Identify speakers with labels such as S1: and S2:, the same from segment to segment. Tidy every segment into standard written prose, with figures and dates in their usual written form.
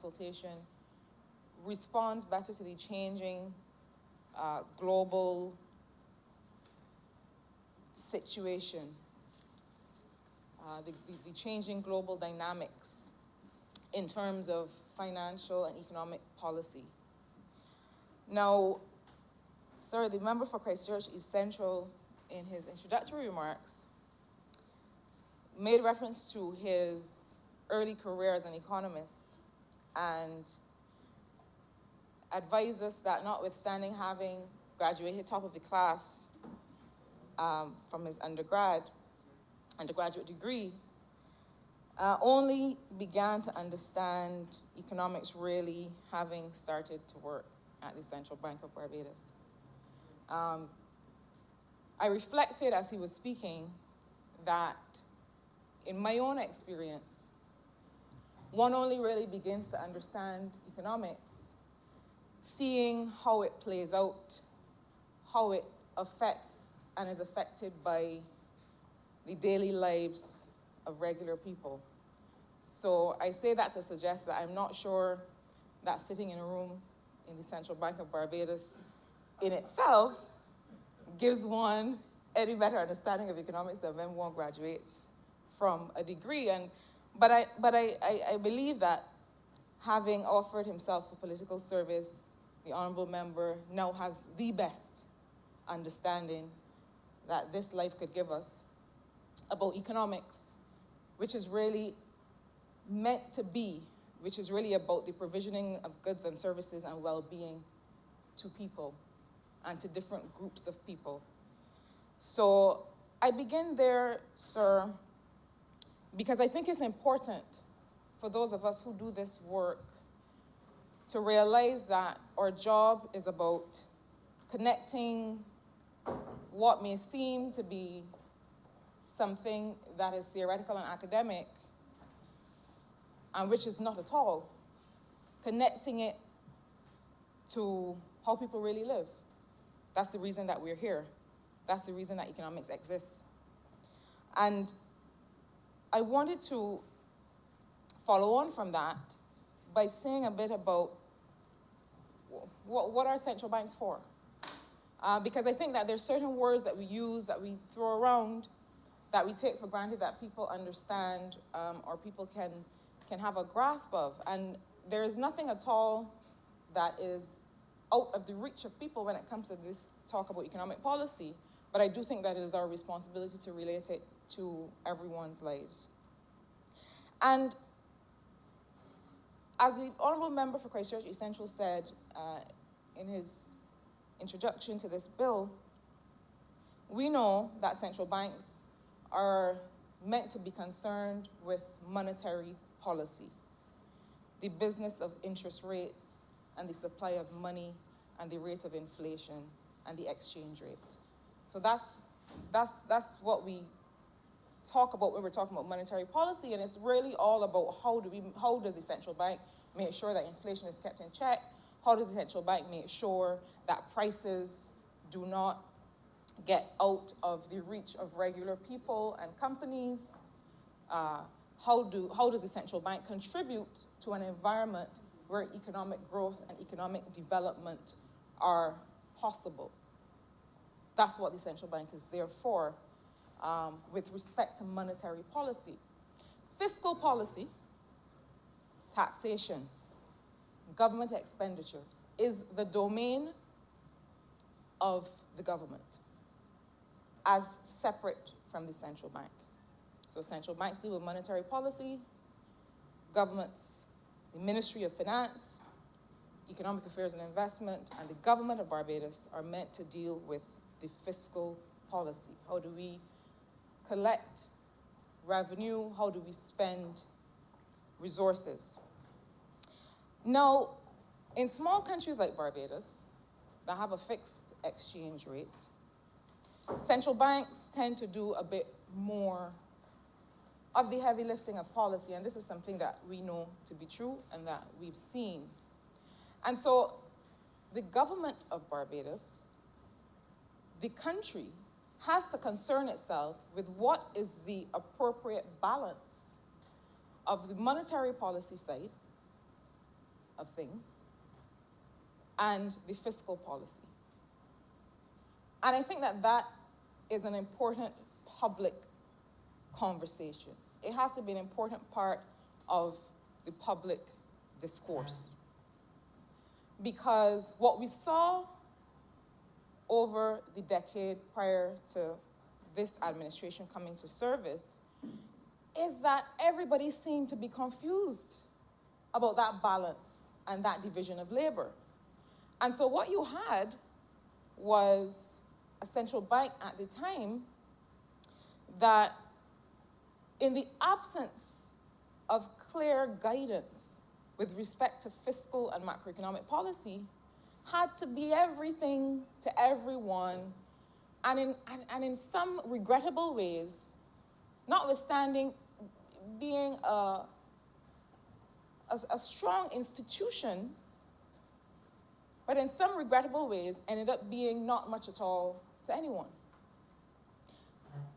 S1: consultation responds better to the changing global situation, the changing global dynamics in terms of financial and economic policy. Now, sir, the member for Christchurch East Central, in his introductory remarks, made reference to his early career as an economist and advised us that notwithstanding having graduated top of the class from his undergraduate degree, only began to understand economics really having started to work at the Central Bank of Barbados. I reflected as he was speaking that in my own experience, one only really begins to understand economics seeing how it plays out, how it affects and is affected by the daily lives of regular people. So I say that to suggest that I'm not sure that sitting in a room in the Central Bank of Barbados in itself gives one any better understanding of economics than when one graduates from a degree. But I believe that having offered himself for political service, the honorable member now has the best understanding that this life could give us about economics, which is really meant to be, which is really about the provisioning of goods and services and well-being to people and to different groups of people. So I begin there, sir, because I think it's important for those of us who do this work to realize that our job is about connecting what may seem to be something that is theoretical and academic, and which is not at all, connecting it to how people really live. That's the reason that we're here. That's the reason that economics exists. And I wanted to follow on from that by saying a bit about what are central banks for? Because I think that there's certain words that we use, that we throw around, that we take for granted that people understand or people can have a grasp of. And there is nothing at all that is out of the reach of people when it comes to this talk about economic policy, but I do think that it is our responsibility to relate it to everyone's lives. And as the honorable member for Christchurch East Central said in his introduction to this bill, we know that central banks are meant to be concerned with monetary policy, the business of interest rates and the supply of money and the rate of inflation and the exchange rate. So that's what we talk about when we're talking about monetary policy, and it's really all about how does the central bank make sure that inflation is kept in check? How does the central bank make sure that prices do not get out of the reach of regular people and companies? How does the central bank contribute to an environment where economic growth and economic development are possible? That's what the central bank is there for with respect to monetary policy. Fiscal policy, taxation, government expenditure is the domain of the government as separate from the central bank. So central banks deal with monetary policy, governments, the Ministry of Finance, Economic Affairs and Investment, and the government of Barbados are meant to deal with the fiscal policy. How do we collect revenue? How do we spend resources? Now, in small countries like Barbados that have a fixed exchange rate, central banks tend to do a bit more of the heavy lifting of policy, and this is something that we know to be true and that we've seen. And so the government of Barbados, the country, has to concern itself with what is the appropriate balance of the monetary policy side of things, and the fiscal policy. And I think that that is an important public conversation. It has to be an important part of the public discourse. Because what we saw over the decade prior to this administration coming to service is that everybody seemed to be confused about that balance and that division of labor. And so what you had was a central bank at the time that, in the absence of clear guidance with respect to fiscal and macroeconomic policy, had to be everything to everyone, and in some regrettable ways, notwithstanding being a strong institution, but in some regrettable ways ended up being not much at all to anyone.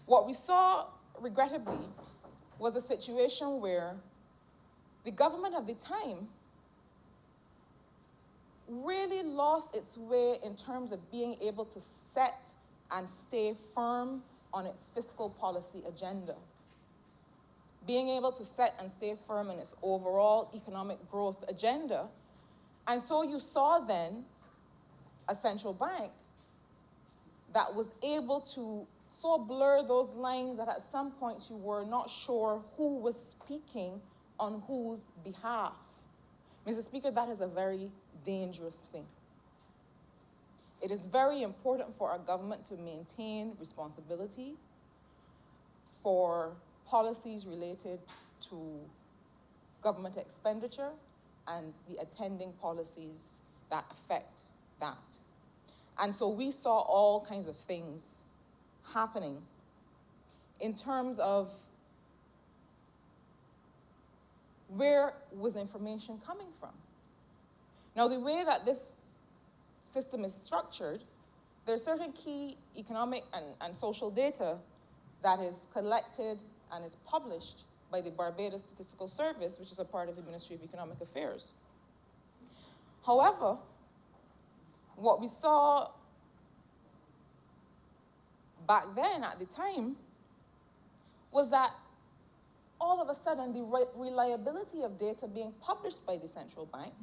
S1: What we saw, regrettably, was a situation where the government of the time really lost its way in terms of being able to set and stay firm on its fiscal policy agenda. Being able to set and stay firm in its overall economic growth agenda. And so you saw then a central bank that was able to so blur those lines that at some point you were not sure who was speaking on whose behalf. Mr. Speaker, that is a very dangerous thing. It is very important for our government to maintain responsibility for policies related to government expenditure and the attending policies that affect that. And so we saw all kinds of things happening in terms of where was information coming from. Now, the way that this system is structured, there are certain key economic and social data that is collected and is published by the Barbados Statistical Service, which is a part of the Ministry of Economic Affairs. However, what we saw back then at the time was that all of a sudden the reliability of data being published by the central bank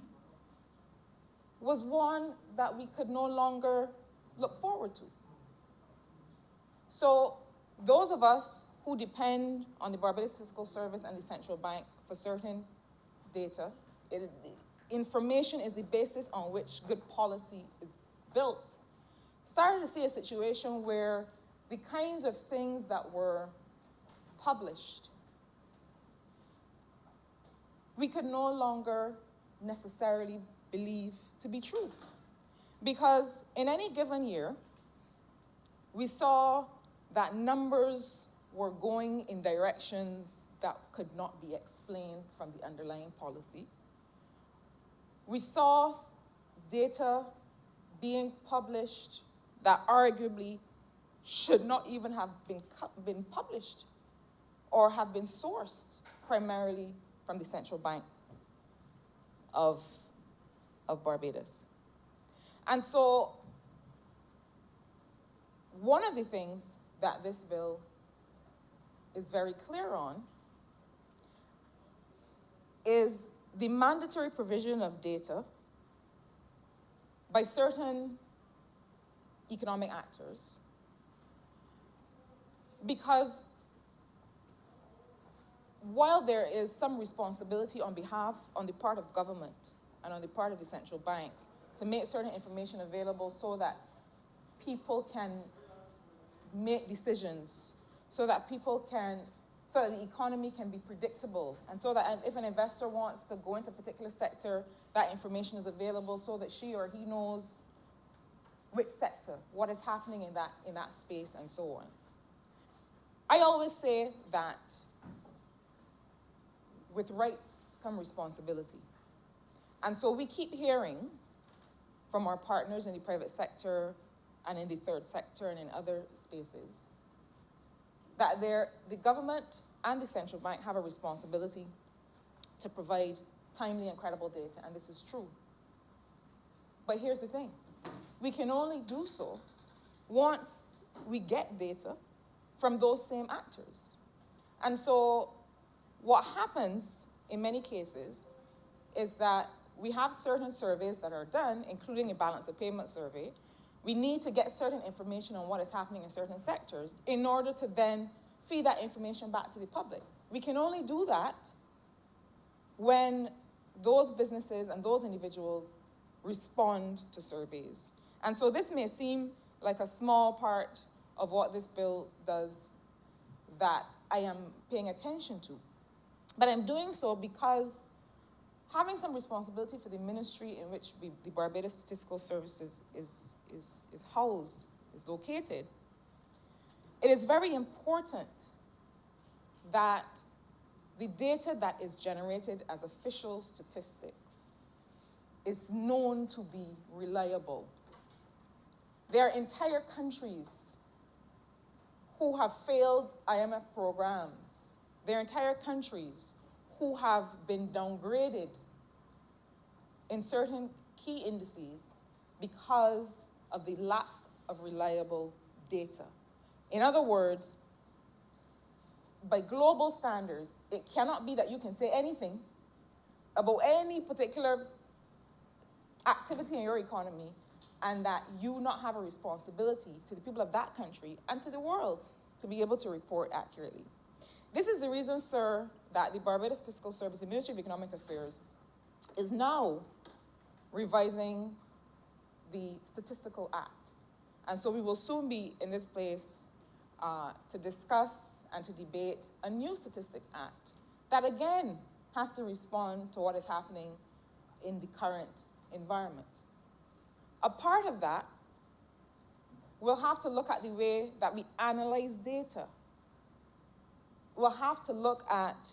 S1: was one that we could no longer look forward to. So those of us who depend on the Barbados Statistical Service and the central bank for certain data, information is the basis on which good policy is built, started to see a situation where the kinds of things that were published, we could no longer necessarily believe to be true. Because in any given year, we saw that numbers were going in directions that could not be explained from the underlying policy. We saw data being published that arguably should not even have been published or have been sourced primarily from the Central Bank of Barbados. And so one of the things that this bill is very clear on is the mandatory provision of data by certain economic actors, because while there is some responsibility on the part of government and on the part of the central bank to make certain information available so that people can make decisions, so that the economy can be predictable, and so that if an investor wants to go into a particular sector, that information is available so that she or he knows which sector, what is happening in that space, and so on. I always say that with rights come responsibility. And so we keep hearing from our partners in the private sector and in the third sector and in other spaces that the government and the central bank have a responsibility to provide timely and credible data, and this is true. But here's the thing. We can only do so once we get data from those same actors. And so what happens in many cases is that we have certain surveys that are done, including a balance of payment survey. We need to get certain information on what is happening in certain sectors in order to then feed that information back to the public. We can only do that when those businesses and those individuals respond to surveys. And so this may seem like a small part of what this bill does that I am paying attention to. But I'm doing so because having some responsibility for the ministry in which the Barbados Statistical Services is housed, is located, it is very important that the data that is generated as official statistics is known to be reliable. There are entire countries who have failed IMF programs. There are entire countries who have been downgraded in certain key indices because of the lack of reliable data. In other words, by global standards, it cannot be that you can say anything about any particular activity in your economy and that you not have a responsibility to the people of that country and to the world to be able to report accurately. This is the reason, sir, that the Barbados Statistical Service, the Ministry of Economic Affairs, is now revising the Statistical Act. And so we will soon be in this place to discuss and to debate a new Statistics Act that, again, has to respond to what is happening in the current environment. A part of that, we'll have to look at the way that we analyze data. We'll have to look at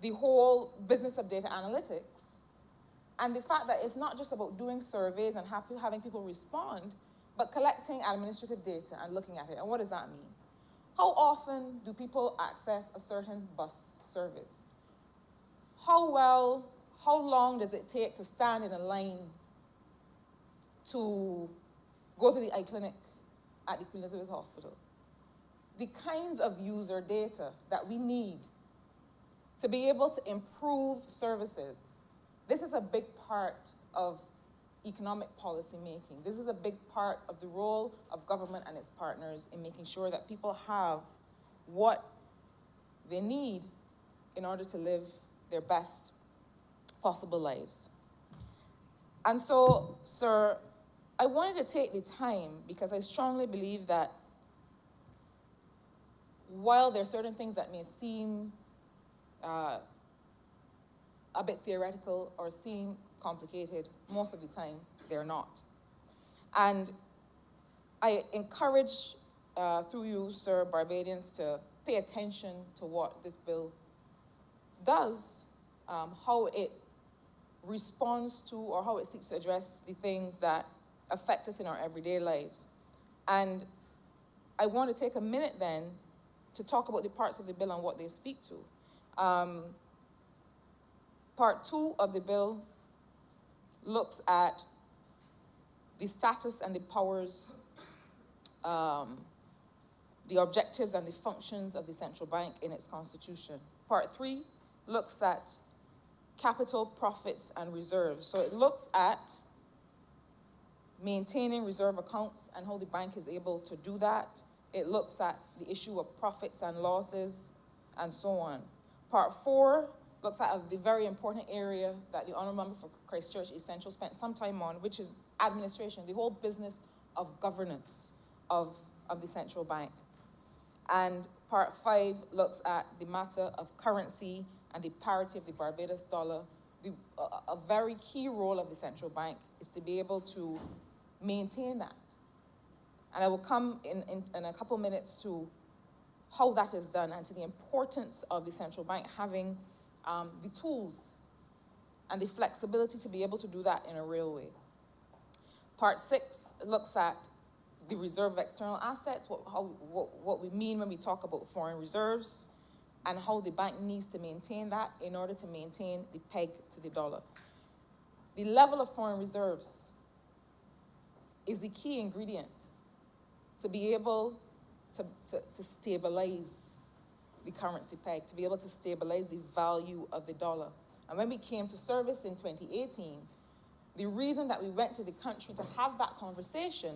S1: the whole business of data analytics and the fact that it's not just about doing surveys and having people respond, but collecting administrative data and looking at it. And what does that mean? How often do people access a certain bus service? How long does it take to stand in a line to go to the eye clinic at the Queen Elizabeth Hospital? The kinds of user data that we need to be able to improve services. This is a big part of economic policy making. This is a big part of the role of government and its partners in making sure that people have what they need in order to live their best possible lives. And so, sir, I wanted to take the time because I strongly believe that while there are certain things that may seem a bit theoretical or seem complicated, most of the time they're not. And I encourage, through you, sir, Barbadians, to pay attention to what this bill does, how it responds to or how it seeks to address the things that affect us in our everyday lives. And I want to take a minute then to talk about the parts of the bill and what they speak to. Part 2 of the bill looks at the status and the powers, the objectives and the functions of the central bank in its constitution. Part 3 looks at capital, profits, and reserves. So it looks at maintaining reserve accounts and how the bank is able to do that. It looks at the issue of profits and losses, and so on. Part 4 looks at the very important area that the Honourable Member for Christchurch Essential spent some time on, which is administration, the whole business of governance of the central bank. And Part 5 looks at the matter of currency and the parity of the Barbados dollar. A very key role of the central bank is to be able to maintain that. And I will come in a couple minutes to how that is done and to the importance of the central bank having the tools and the flexibility to be able to do that in a real way. Part 6 looks at the reserve of external assets, what we mean when we talk about foreign reserves. and how the bank needs to maintain that in order to maintain the peg to the dollar. The level of foreign reserves is the key ingredient to be able to stabilize the currency peg, to be able to stabilize the value of the dollar. And when we came to service in 2018, the reason that we went to the country to have that conversation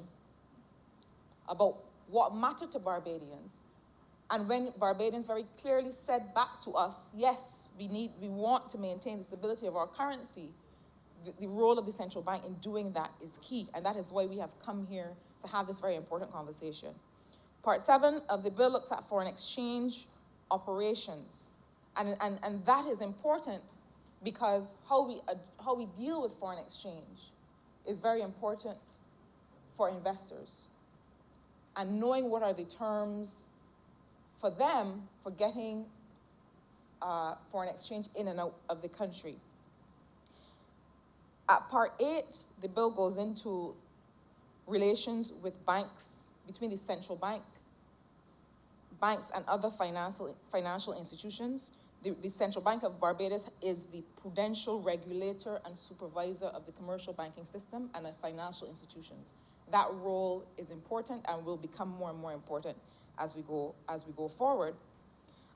S1: about what mattered to Barbadians, and when Barbadians very clearly said back to us, yes, we want to maintain the stability of our currency, the role of the central bank in doing that is key, and that is why we have come here to have this very important conversation. Part 7 of the bill looks at foreign exchange operations, and that is important because how we deal with foreign exchange is very important for investors, and knowing what are the terms for them for getting foreign exchange in and out of the country. At Part 8, the bill goes into relations with banks, between the central bank, banks and other financial institutions. The Central Bank of Barbados is the prudential regulator and supervisor of the commercial banking system and of financial institutions. That role is important and will become more and more important as we go forward.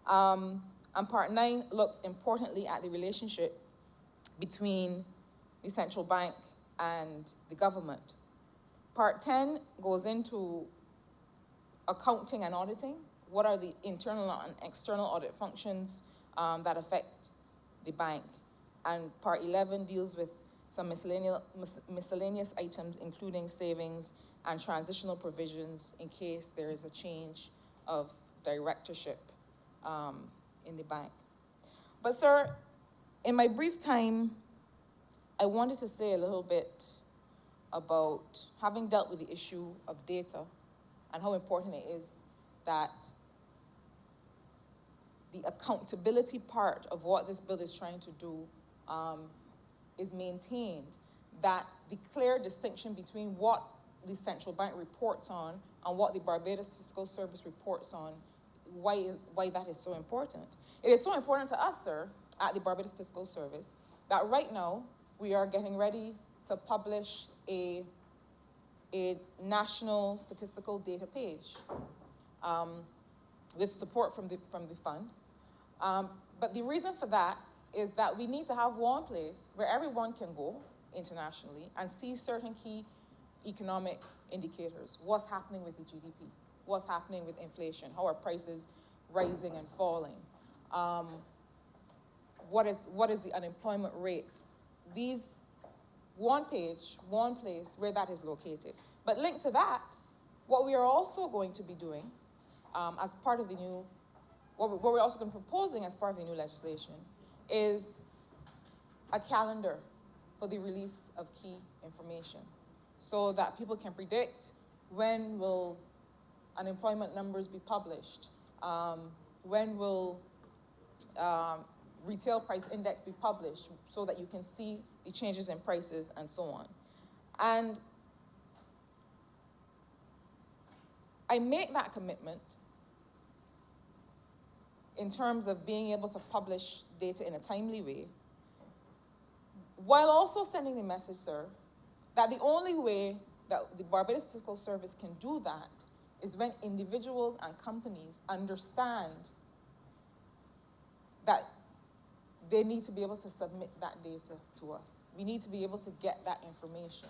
S1: And Part 9 looks importantly at the relationship between the central bank and the government. Part 10 goes into accounting and auditing. What are the internal and external audit functions that affect the bank? And Part 11 deals with some miscellaneous items, including savings and transitional provisions in case there is a change of directorship in the bank. But sir, in my brief time, I wanted to say a little bit about having dealt with the issue of data and how important it is that the accountability part of what this bill is trying to do is maintained, that the clear distinction between what the central bank reports on and what the Barbados Fiscal Service reports on, why that is so important. It is so important to us, sir, at the Barbados Fiscal Service, that right now we are getting ready to publish a national statistical data page with support from the fund. But the reason for that is that we need to have one place where everyone can go internationally and see certain key economic indicators. What's happening with the GDP? What's happening with inflation? How are prices rising and falling? What is the unemployment rate? These one page, one place where that is located. But linked to that, what we are also going to be doing as part of the new, what we're also going to be proposing as part of the new legislation is a calendar for the release of key information so that people can predict when will unemployment numbers be published, when will retail price index be published so that you can see the changes in prices and so on. And I make that commitment in terms of being able to publish data in a timely way, while also sending the message, sir, that the only way that the Barbados Fiscal Service can do that is when individuals and companies understand that they need to be able to submit that data to us. We need to be able to get that information.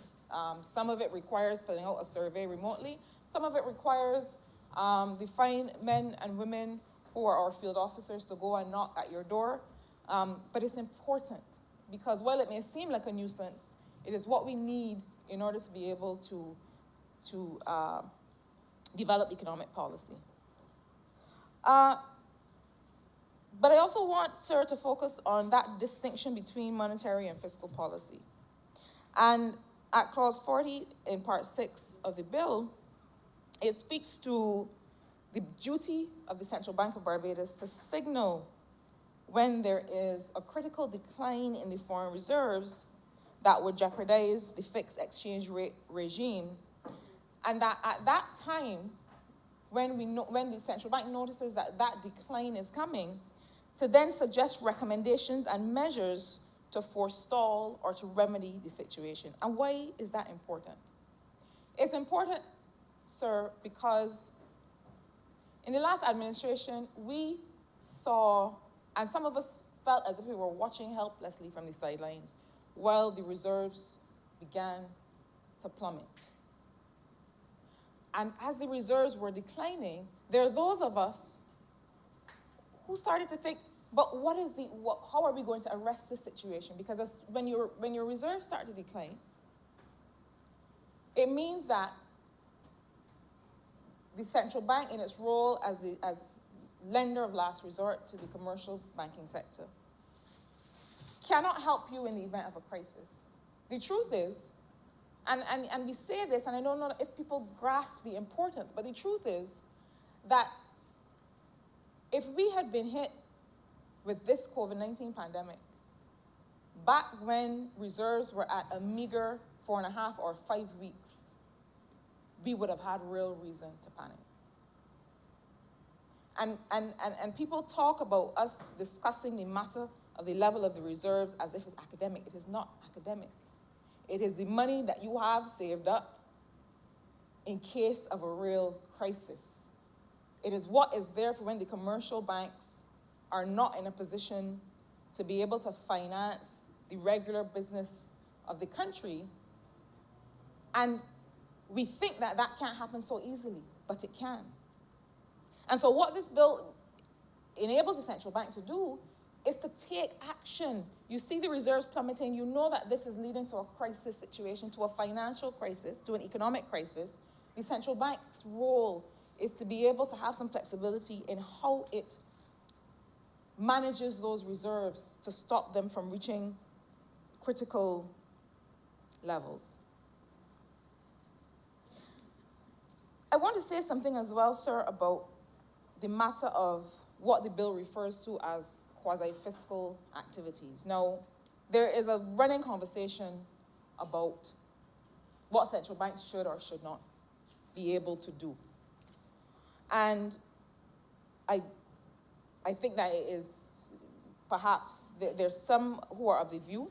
S1: Some of it requires filling out a survey remotely. Some of it requires the fine men and women who are our field officers to go and knock at your door. But it's important because while it may seem like a nuisance, it is what we need in order to be able to develop economic policy. But I also want, sir, to focus on that distinction between monetary and fiscal policy. And at Clause 40 in Part 6 of the bill, it speaks to the duty of the Central Bank of Barbados to signal when there is a critical decline in the foreign reserves that would jeopardize the fixed exchange rate regime, and that at that time, when the central bank notices that that decline is coming, to then suggest recommendations and measures to forestall or to remedy the situation. And why is that important? It's important, sir, because in the last administration, we saw, and some of us felt as if we were watching helplessly from the sidelines, while the reserves began to plummet. And as the reserves were declining, there are those of us who started to think, but how are we going to arrest this situation? Because when your reserves start to decline, it means that the central bank, in its role as lender of last resort to the commercial banking sector, cannot help you in the event of a crisis. The truth is, and we say this, and I don't know if people grasp the importance, but the truth is that if we had been hit with this COVID-19 pandemic back when reserves were at a meager 4.5 or 5 weeks, we would have had real reason to panic. And people talk about us discussing the matter of the level of the reserves as if it's academic. It is not academic. It is the money that you have saved up in case of a real crisis. It is what is there for when the commercial banks are not in a position to be able to finance the regular business of the country. And we think that that can't happen so easily, but it can. And so what this bill enables the central bank to do is to take action. You see the reserves plummeting, you know that this is leading to a crisis situation, to a financial crisis, to an economic crisis. The central bank's role is to be able to have some flexibility in how it manages those reserves to stop them from reaching critical levels. I want to say something as well, sir, about the matter of what the bill refers to as quasi-fiscal activities. Now, there is a running conversation about what central banks should or should not be able to do. And I think that it is perhaps, there's some who are of the view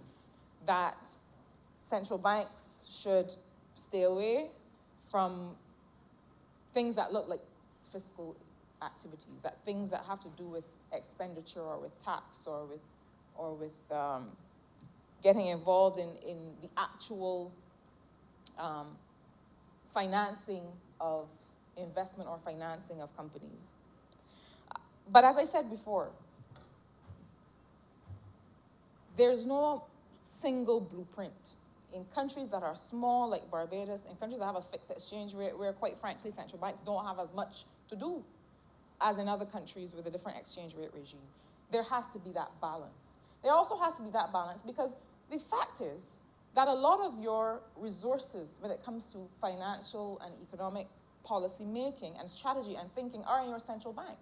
S1: that central banks should stay away from things that look like fiscal activities, that things that have to do with expenditure or with tax or with getting involved in the actual financing of investment or financing of companies. But as I said before, there's no single blueprint. In countries that are small, like Barbados, in countries that have a fixed exchange rate, where quite frankly, central banks don't have as much to do as in other countries with a different exchange rate regime, there has to be that balance. There also has to be that balance because the fact is that a lot of your resources when it comes to financial and economic policy making and strategy and thinking are in your central bank.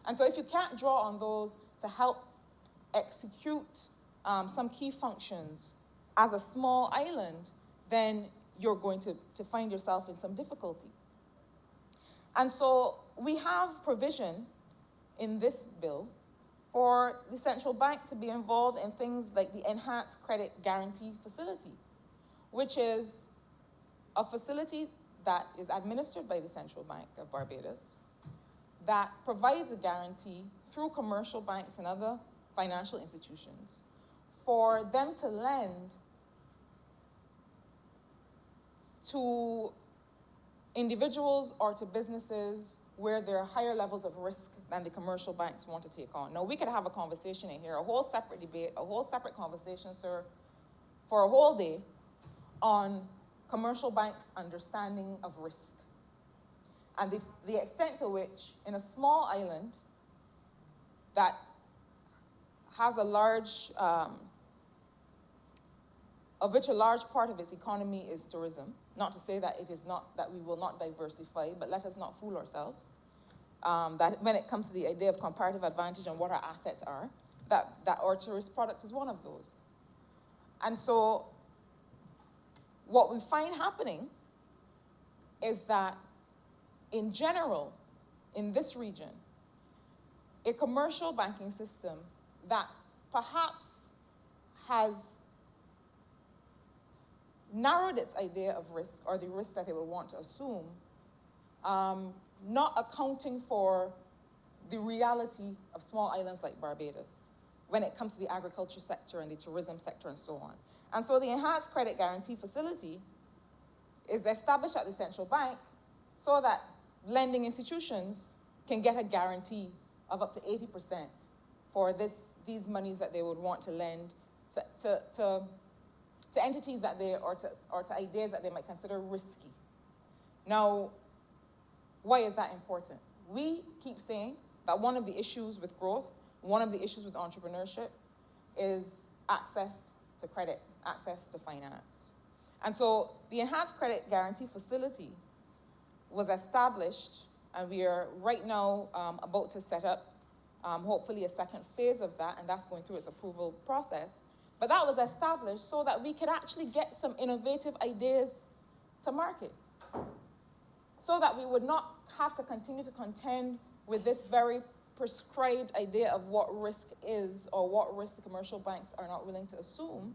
S1: And so if you can't draw on those to help execute some key functions as a small island, then you're going to find yourself in some difficulty. And so we have provision in this bill for the central bank to be involved in things like the Enhanced Credit Guarantee Facility, which is a facility that is administered by the Central Bank of Barbados that provides a guarantee through commercial banks and other financial institutions for them to lend to individuals or to businesses where there are higher levels of risk than the commercial banks want to take on. Now, we could have a conversation in here, a whole separate debate, a whole separate conversation, sir, for a whole day on commercial banks' understanding of risk and the extent to which, in a small island that has a large, of which a large part of its economy is tourism, not to say that it is not, that we will not diversify, but let us not fool ourselves. That when it comes to the idea of comparative advantage and what our assets are, that our tourist product is one of those. And so what we find happening is that in general, in this region, a commercial banking system that perhaps has narrowed its idea of risk, or the risk that they would want to assume, not accounting for the reality of small islands like Barbados when it comes to the agriculture sector and the tourism sector and so on. And so the Enhanced Credit Guarantee Facility is established at the central bank so that lending institutions can get a guarantee of up to 80% for these monies that they would want to lend to entities that or to ideas that they might consider risky. Now, why is that important? We keep saying that one of the issues with growth, one of the issues with entrepreneurship is access to credit, access to finance. And so the Enhanced Credit Guarantee Facility was established, and we are right now about to set up hopefully a second phase of that, and that's going through its approval process. But that was established so that we could actually get some innovative ideas to market, so that we would not have to continue to contend with this very prescribed idea of what risk is or what risk the commercial banks are not willing to assume,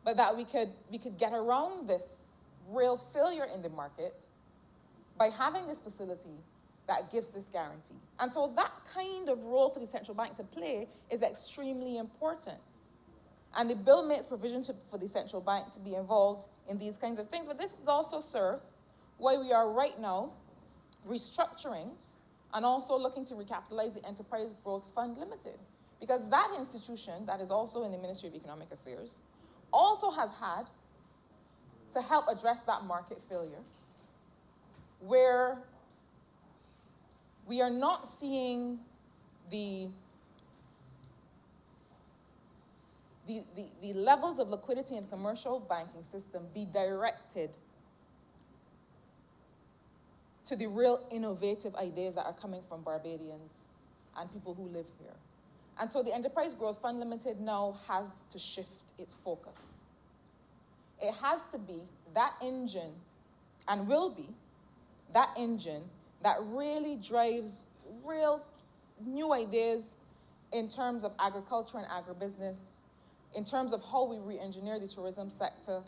S1: but that we could get around this real failure in the market by having this facility that gives this guarantee. And so that kind of role for the central bank to play is extremely important. And the bill makes provision for the central bank to be involved in these kinds of things. But this is also, sir, why we are right now restructuring and also looking to recapitalize the Enterprise Growth Fund Limited. Because that institution, that is also in the Ministry of Economic Affairs, also has had to help address that market failure, where we are not seeing the levels of liquidity in the commercial banking system be directed to the real innovative ideas that are coming from Barbadians and people who live here. And so the Enterprise Growth Fund Limited now has to shift its focus. It has to be that engine, and will be that engine, that really drives real new ideas in terms of agriculture and agribusiness, in terms of how we re-engineer the tourism sector,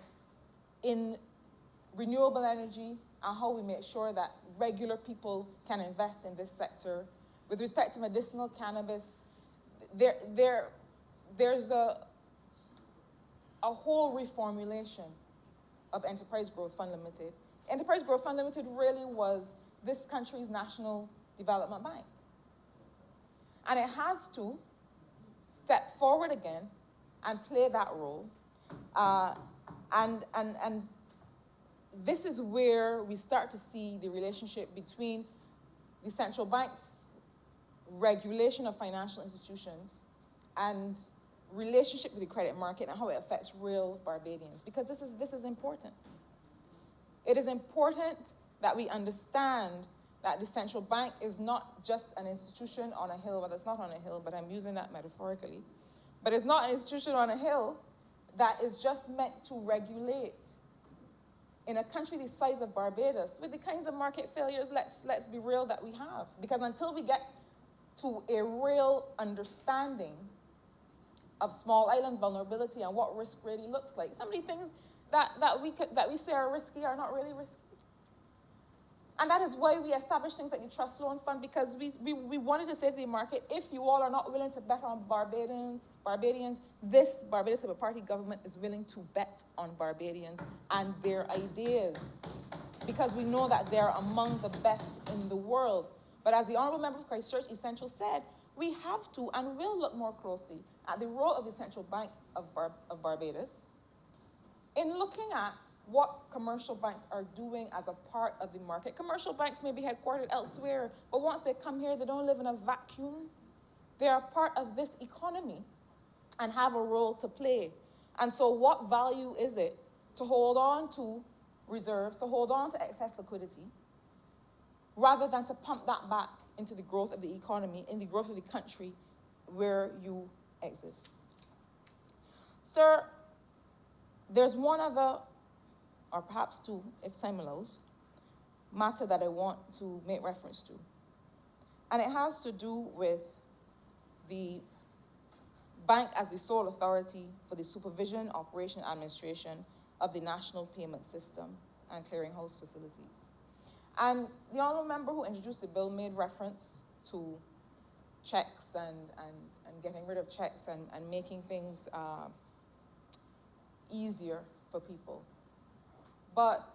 S1: in renewable energy, and how we make sure that regular people can invest in this sector. With respect to medicinal cannabis, there's a whole reformulation of Enterprise Growth Fund Limited. Enterprise Growth Fund Limited really was this country's national development bank. And it has to step forward again and play that role. And this is where we start to see the relationship between the central bank's regulation of financial institutions and relationship with the credit market and how it affects real Barbadians, because this is important. It is important that we understand that the central bank is not just an institution on a hill. Well, it's not on a hill, but I'm using that metaphorically. But it's not an institution on a hill that is just meant to regulate. In a country the size of Barbados, with the kinds of market failures, let's be real, that we have. Because until we get to a real understanding of small island vulnerability and what risk really looks like, some of the things that we say are risky are not really risky. And that is why we established things like the Trust Loan Fund, because we wanted to say to the market, if you all are not willing to bet on Barbadians, this Barbados Labour Party government is willing to bet on Barbadians and their ideas, because we know that they're among the best in the world. But as the Honourable Member of Christchurch Essential said, we have to and will look more closely at the role of the Central Bank of Barbados in looking at what commercial banks are doing as a part of the market. Commercial banks may be headquartered elsewhere, but once they come here, they don't live in a vacuum. They are part of this economy and have a role to play. And so what value is it to hold on to reserves, to hold on to excess liquidity, rather than to pump that back into the growth of the economy, in the growth of the country where you exist? Sir, there's one other, or perhaps two, if time allows, matter that I want to make reference to. And it has to do with the bank as the sole authority for the supervision, operation, administration of the national payment system and clearinghouse facilities. And the honourable member who introduced the bill made reference to checks and getting rid of checks and making things easier for people. But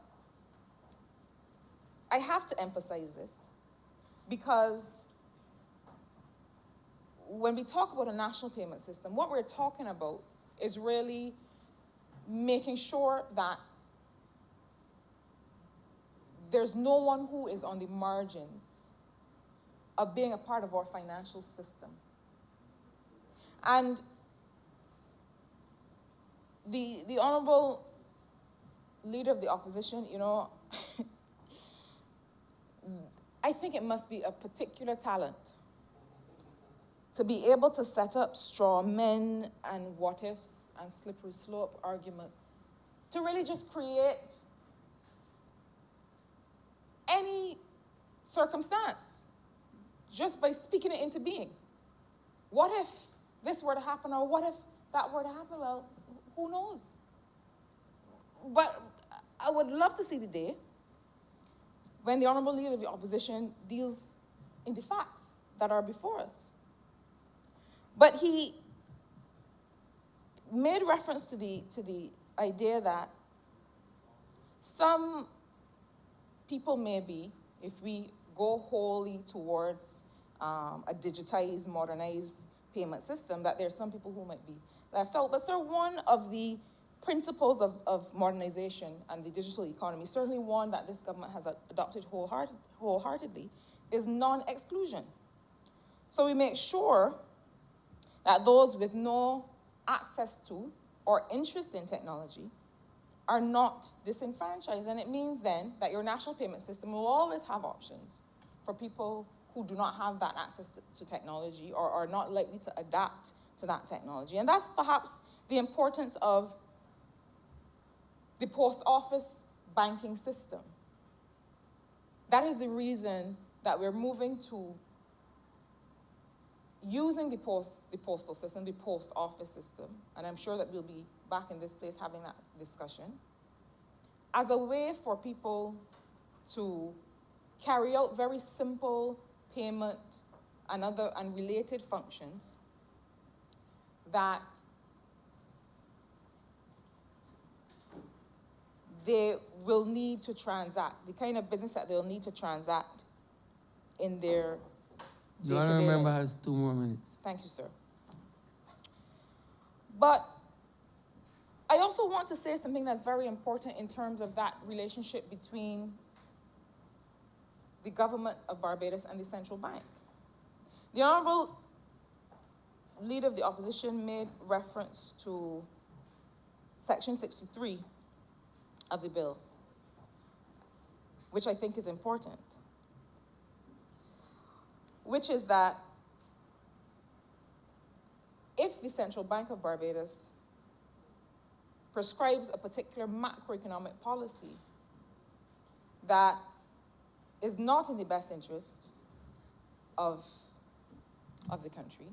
S1: I have to emphasize this because when we talk about a national payment system, what we're talking about is really making sure that there's no one who is on the margins of being a part of our financial system. And the honorable leader of the opposition, you know, I think it must be a particular talent to be able to set up straw men and what ifs and slippery slope arguments to really just create any circumstance just by speaking it into being. What if this were to happen, or what if that were to happen? Well, who knows? But I would love to see the day when the honorable leader of the opposition deals in the facts that are before us. But he made reference to the idea that some people may be, if we go wholly towards a digitized, modernized payment system, that there's some people who might be left out. But sir, one of the principles of modernization and the digital economy, certainly one that this government has adopted wholeheartedly, is non-exclusion. So we make sure that those with no access to or interest in technology are not disenfranchised. And it means then that your national payment system will always have options for people who do not have that access to technology or are not likely to adapt to that technology. And that's perhaps the importance of the post office banking system. That is the reason that we're moving to using the postal system, the post office system, and I'm sure that we'll be back in this place having that discussion, as a way for people to carry out very simple payment and other unrelated functions that they will need to transact, the kind of business that they'll need to transact in their
S2: The honourable member has 2 more minutes.
S1: Thank you, sir. But I also want to say something that's very important in terms of that relationship between the government of Barbados and the central bank. The honourable leader of the opposition made reference to Section 63 of the bill, which I think is important, which is that if the Central Bank of Barbados prescribes a particular macroeconomic policy that is not in the best interest of the country,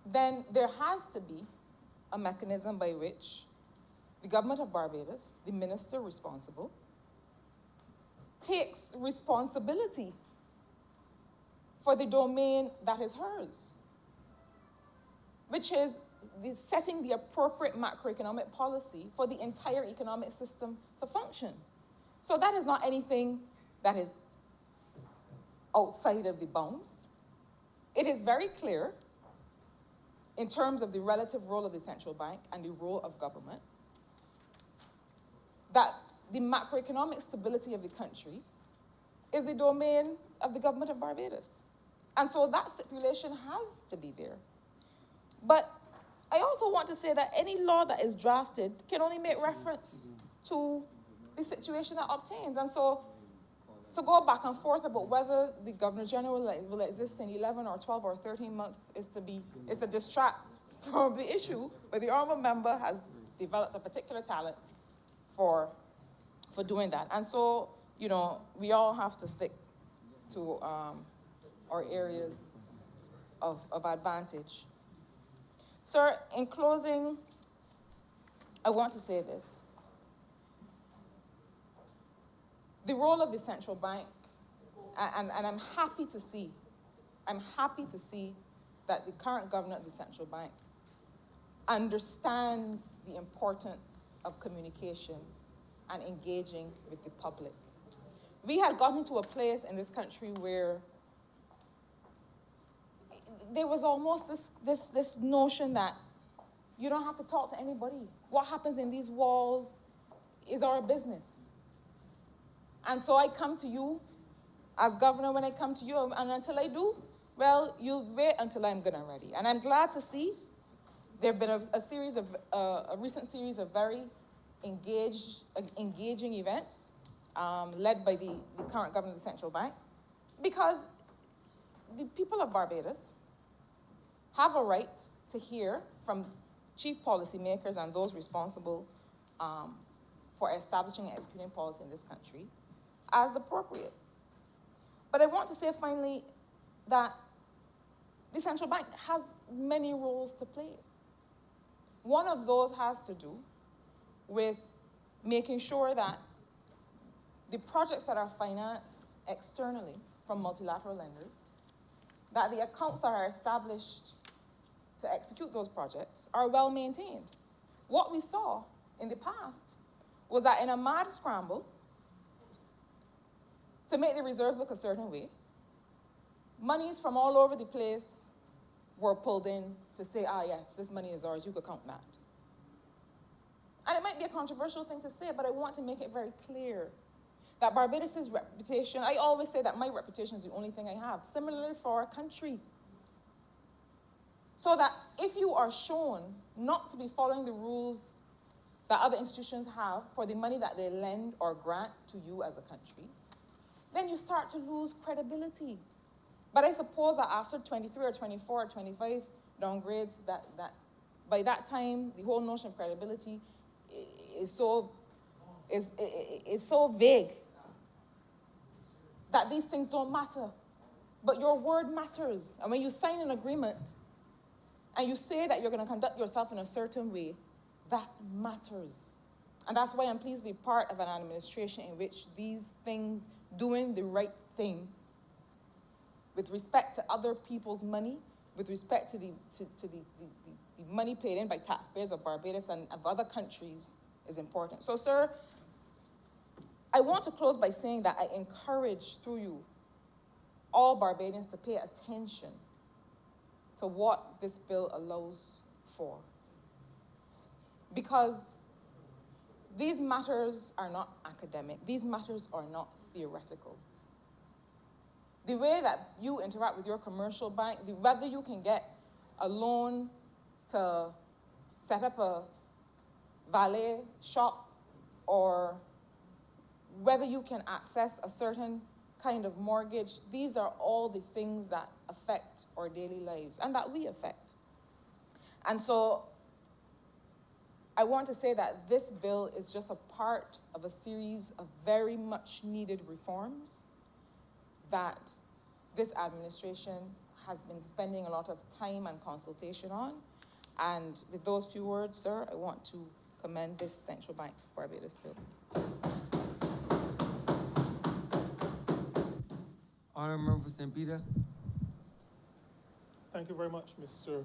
S1: then there has to be a mechanism by which the government of Barbados, the minister responsible, takes responsibility for the domain that is hers, which is setting the appropriate macroeconomic policy for the entire economic system to function. So that is not anything that is outside of the bounds. It is very clear in terms of the relative role of the central bank and the role of government that the macroeconomic stability of the country is the domain of the government of Barbados. And so that stipulation has to be there. But I also want to say that any law that is drafted can only make reference to the situation that obtains. And so to go back and forth about whether the Governor General will exist in 11 or 12 or 13 months is to distract from the issue, but the honourable member has developed a particular talent for doing that. And so, you know, we all have to stick to or areas of advantage. Sir, in closing, I want to say this. The role of the central bank, and I'm happy to see that the current governor of the central bank understands the importance of communication and engaging with the public. We had gotten to a place in this country where there was almost this notion that you don't have to talk to anybody. What happens in these walls is our business. And so I come to you as governor. When I come to you, and until I do, well, you'll wait until I'm good and ready. And I'm glad to see there have been a recent series of very engaging events led by the current governor of the central bank, because the people of Barbados have a right to hear from chief policymakers and those responsible for establishing and executing policy in this country as appropriate. But I want to say finally that the central bank has many roles to play. One of those has to do with making sure that the projects that are financed externally from multilateral lenders, that the accounts that are established to execute those projects are well maintained. What we saw in the past was that in a mad scramble to make the reserves look a certain way, monies from all over the place were pulled in to say, yes, this money is ours, you could count that. And it might be a controversial thing to say, but I want to make it very clear that Barbados' reputation, I always say that my reputation is the only thing I have, similarly for our country. So that if you are shown not to be following the rules that other institutions have for the money that they lend or grant to you as a country, then you start to lose credibility. But I suppose that after 23 or 24 or 25 downgrades, that by that time, the whole notion of credibility is so vague that these things don't matter. But your word matters. And when you sign an agreement and you say that you're going to conduct yourself in a certain way, that matters. And that's why I'm pleased to be part of an administration in which these things, doing the right thing with respect to other people's money, with respect to the money paid in by taxpayers of Barbados and of other countries, is important. So, sir, I want to close by saying that I encourage, through you, all Barbadians to pay attention to what this bill allows for. Because these matters are not academic. These matters are not theoretical. The way that you interact with your commercial bank, whether you can get a loan to set up a valet shop, or whether you can access a certain kind of mortgage, these are all the things that affect our daily lives and that we affect. And so I want to say that this bill is just a part of a series of very much needed reforms that this administration has been spending a lot of time and consultation on. And with those few words, sir, I want to commend this Central Bank Barbados bill.
S2: Honourable Member for St. Peter.
S3: Thank you very much, Mr.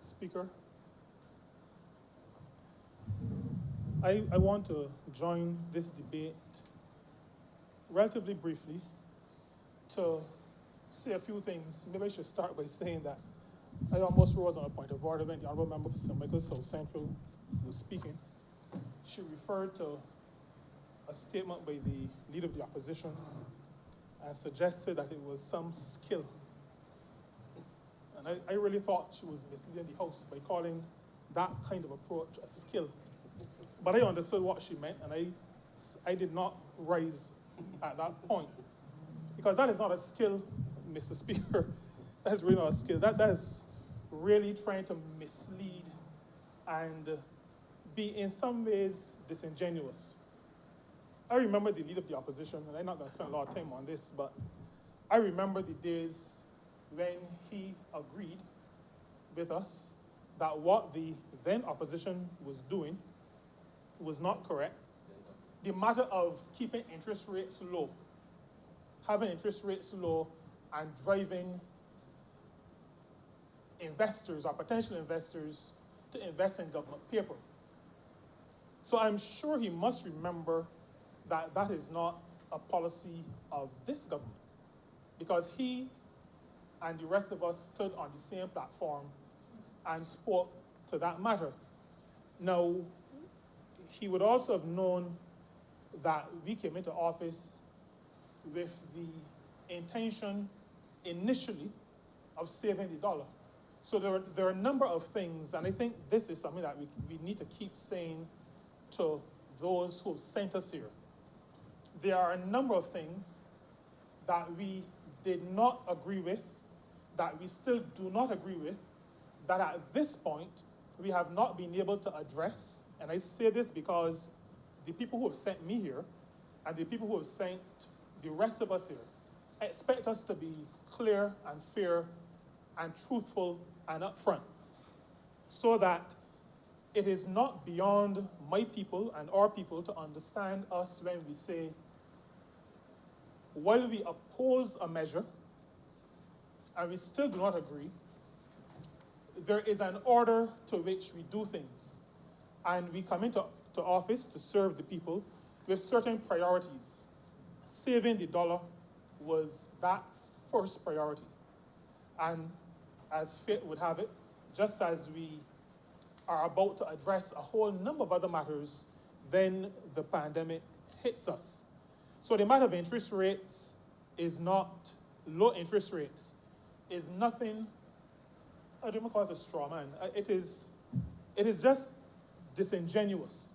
S3: Speaker. I want to join this debate relatively briefly to say a few things. Maybe I should start by saying that I almost rose on a point of order when the Honourable Member for St. Michael South Central was speaking. She referred to a statement by the Leader of the Opposition and suggested that it was some skill. And I really thought she was misleading the House by calling that kind of approach a skill. But I understood what she meant, and I did not rise at that point. Because that is not a skill, Mr. Speaker. That is really not a skill. That is really trying to mislead and be in some ways disingenuous. I remember the Leader of the Opposition, and I'm not going to spend a lot of time on this, but I remember the days when he agreed with us that what the then opposition was doing was not correct. The matter of keeping interest rates low, having interest rates low and driving investors or potential investors to invest in government paper. So I'm sure he must remember that that is not a policy of this government, because he and the rest of us stood on the same platform and spoke to that matter. Now, he would also have known that we came into office with the intention initially of saving the dollar. So there are a number of things, and I think this is something that we need to keep saying to those who have sent us here. There are a number of things that we did not agree with, that we still do not agree with, that at this point we have not been able to address. And I say this because the people who have sent me here and the people who have sent the rest of us here expect us to be clear and fair and truthful and upfront, so that it is not beyond my people and our people to understand us when we say, while we oppose a measure and we still do not agree, there is an order to which we do things. And we come into office to serve the people with certain priorities. Saving the dollar was that first priority. And as fate would have it, just as we are about to address a whole number of other matters, then the pandemic hits us. So the matter of interest rates is not, low interest rates is nothing, I don't even call it a straw man. It is just disingenuous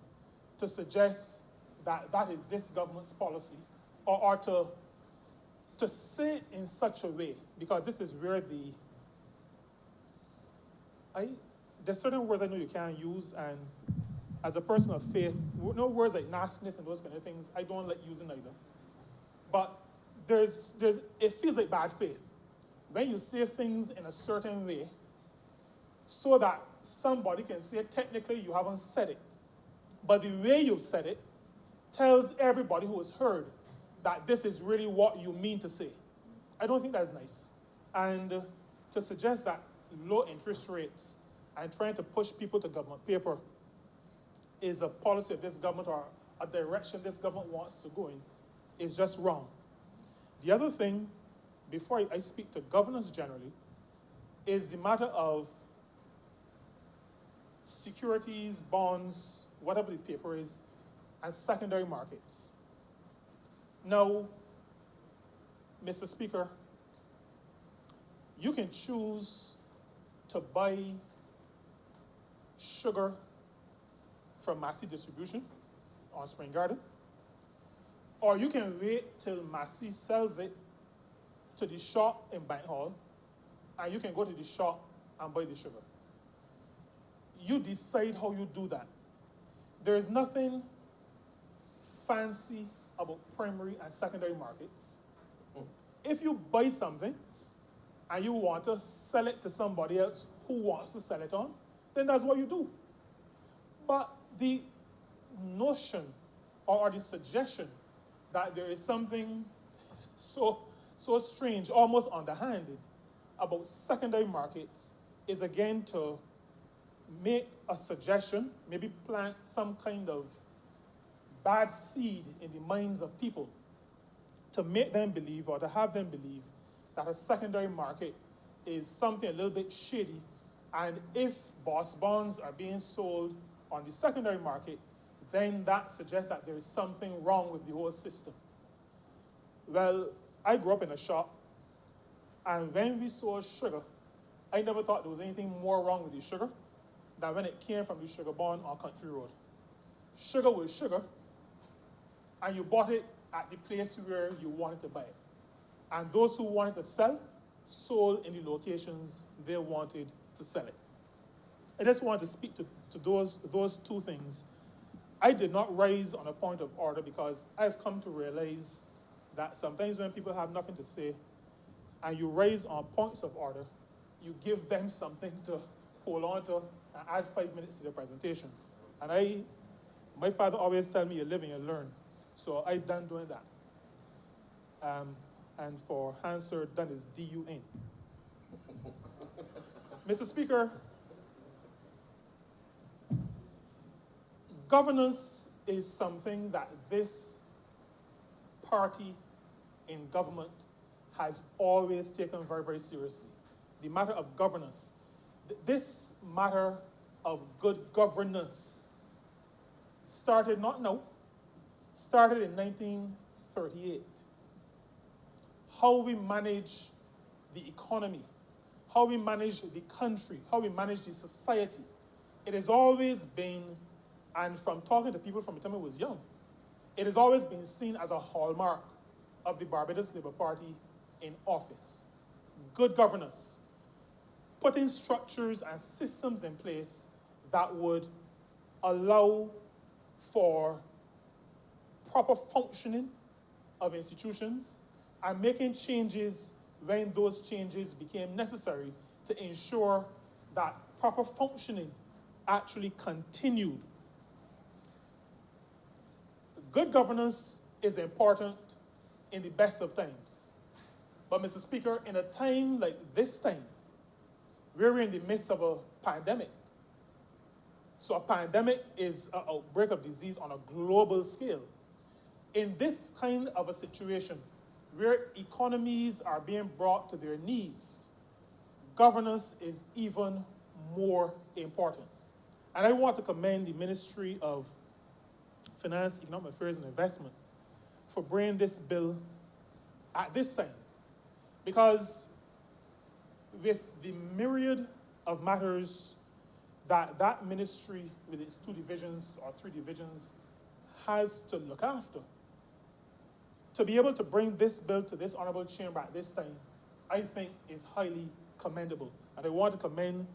S3: to suggest that that is this government's policy, or to say it in such a way, because this is where there's certain words I know you can't use, and as a person of faith, no words like nastiness and those kind of things, I don't like using either. But it feels like bad faith when you say things in a certain way so that somebody can say technically you haven't said it, but the way you've said it tells everybody who has heard that this is really what you mean to say. I don't think that's nice. And to suggest that low interest rates and trying to push people to government paper is a policy of this government or a direction this government wants to go in is just wrong. The other thing, before I speak to governance generally, is the matter of securities, bonds, whatever the paper is, and secondary markets. Now, Mr. Speaker, you can choose to buy sugar from Massey Distribution on Spring Garden, or you can wait till Massey sells it to the shop in Bank Hall, and you can go to the shop and buy the sugar. You decide how you do that. There is nothing fancy about primary and secondary markets. If you buy something and you want to sell it to somebody else who wants to sell it on, then that's what you do. But the notion or the suggestion that there is something so strange, almost underhanded, about secondary markets is again to make a suggestion, maybe plant some kind of bad seed in the minds of people to make them believe or to have them believe that a secondary market is something a little bit shady, and if boss bonds are being sold on the secondary market, then that suggests that there is something wrong with the whole system. Well, I grew up in a shop, and when we sold sugar, I never thought there was anything more wrong with the sugar than when it came from the sugar barn on Country Road. Sugar was sugar, and you bought it at the place where you wanted to buy it. And those who wanted to sell, sold in the locations they wanted to sell it. I just wanted to speak to those two things. I did not rise on a point of order because I've come to realize that sometimes when people have nothing to say, and you raise on points of order, you give them something to hold on to and add 5 minutes to the presentation. And my father always tell me, you live and you learn. So I done doing that. And for Hansard, done is D-U-N. Mr. Speaker, governance is something that this party in government has always taken very, very seriously. The matter of governance. This matter of good governance started not now, started in 1938. How we manage the economy, how we manage the country, how we manage the society. It has always been, and from talking to people from the time I was young, it has always been seen as a hallmark of the Barbados Labour Party in office. Good governance. Putting structures and systems in place that would allow for proper functioning of institutions and making changes when those changes became necessary to ensure that proper functioning actually continued. Good governance is important in the best of times. But Mr. Speaker, in a time like this time, we're in the midst of a pandemic. So a pandemic is an outbreak of disease on a global scale. In this kind of a situation, where economies are being brought to their knees, governance is even more important. And I want to commend the Ministry of Finance, Economic Affairs and Investment for bringing this bill at this time. Because with the myriad of matters that that ministry, with its 2 divisions or 3 divisions, has to look after, to be able to bring this bill to this honorable chamber at this time, I think is highly commendable. And I want to commend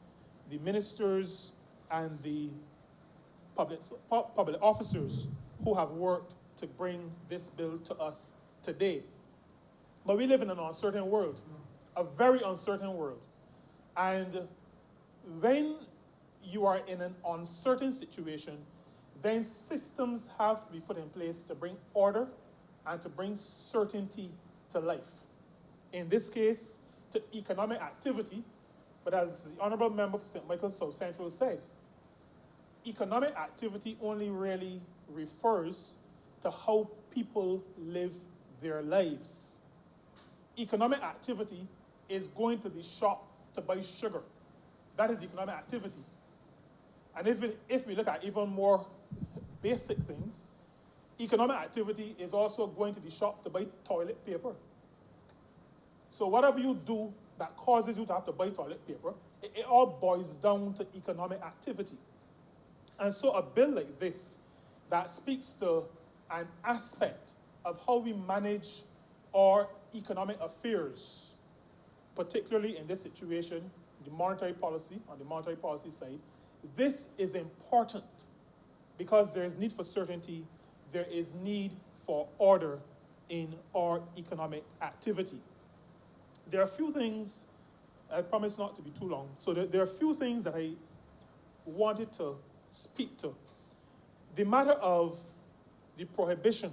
S3: the ministers and the public officers who have worked to bring this bill to us today. But we live in an uncertain world, a very uncertain world. And when you are in an uncertain situation, then systems have to be put in place to bring order and to bring certainty to life. In this case, to economic activity, but as the Honorable Member for St. Michael's South Central said, economic activity only really refers to how people live their lives. Economic activity is going to the shop to buy sugar. That is economic activity. And if we look at even more basic things, economic activity is also going to the shop to buy toilet paper. So whatever you do that causes you to have to buy toilet paper, it all boils down to economic activity. And so a bill like this that speaks to an aspect of how we manage our economic affairs, particularly in this situation, the monetary policy, on the monetary policy side, this is important because there is need for certainty, there is need for order in our economic activity. There are a few things, I promise not to be too long, so there are a few things that I wanted to speak to. The matter of the prohibition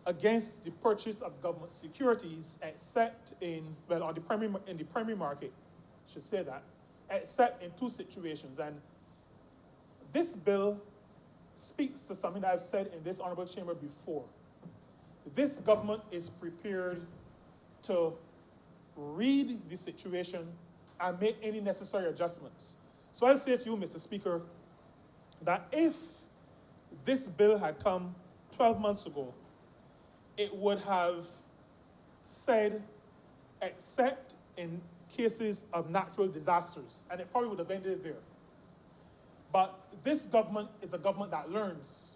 S3: against the purchase of government securities, except in the primary market, I should say that, except in 2 situations. And this bill speaks to something that I've said in this honorable chamber before. This government is prepared to read the situation and make any necessary adjustments. So I say to you, Mr. Speaker, that if this bill had come 12 months ago, it would have said, except in cases of natural disasters, and it probably would have ended there. But this government is a government that learns.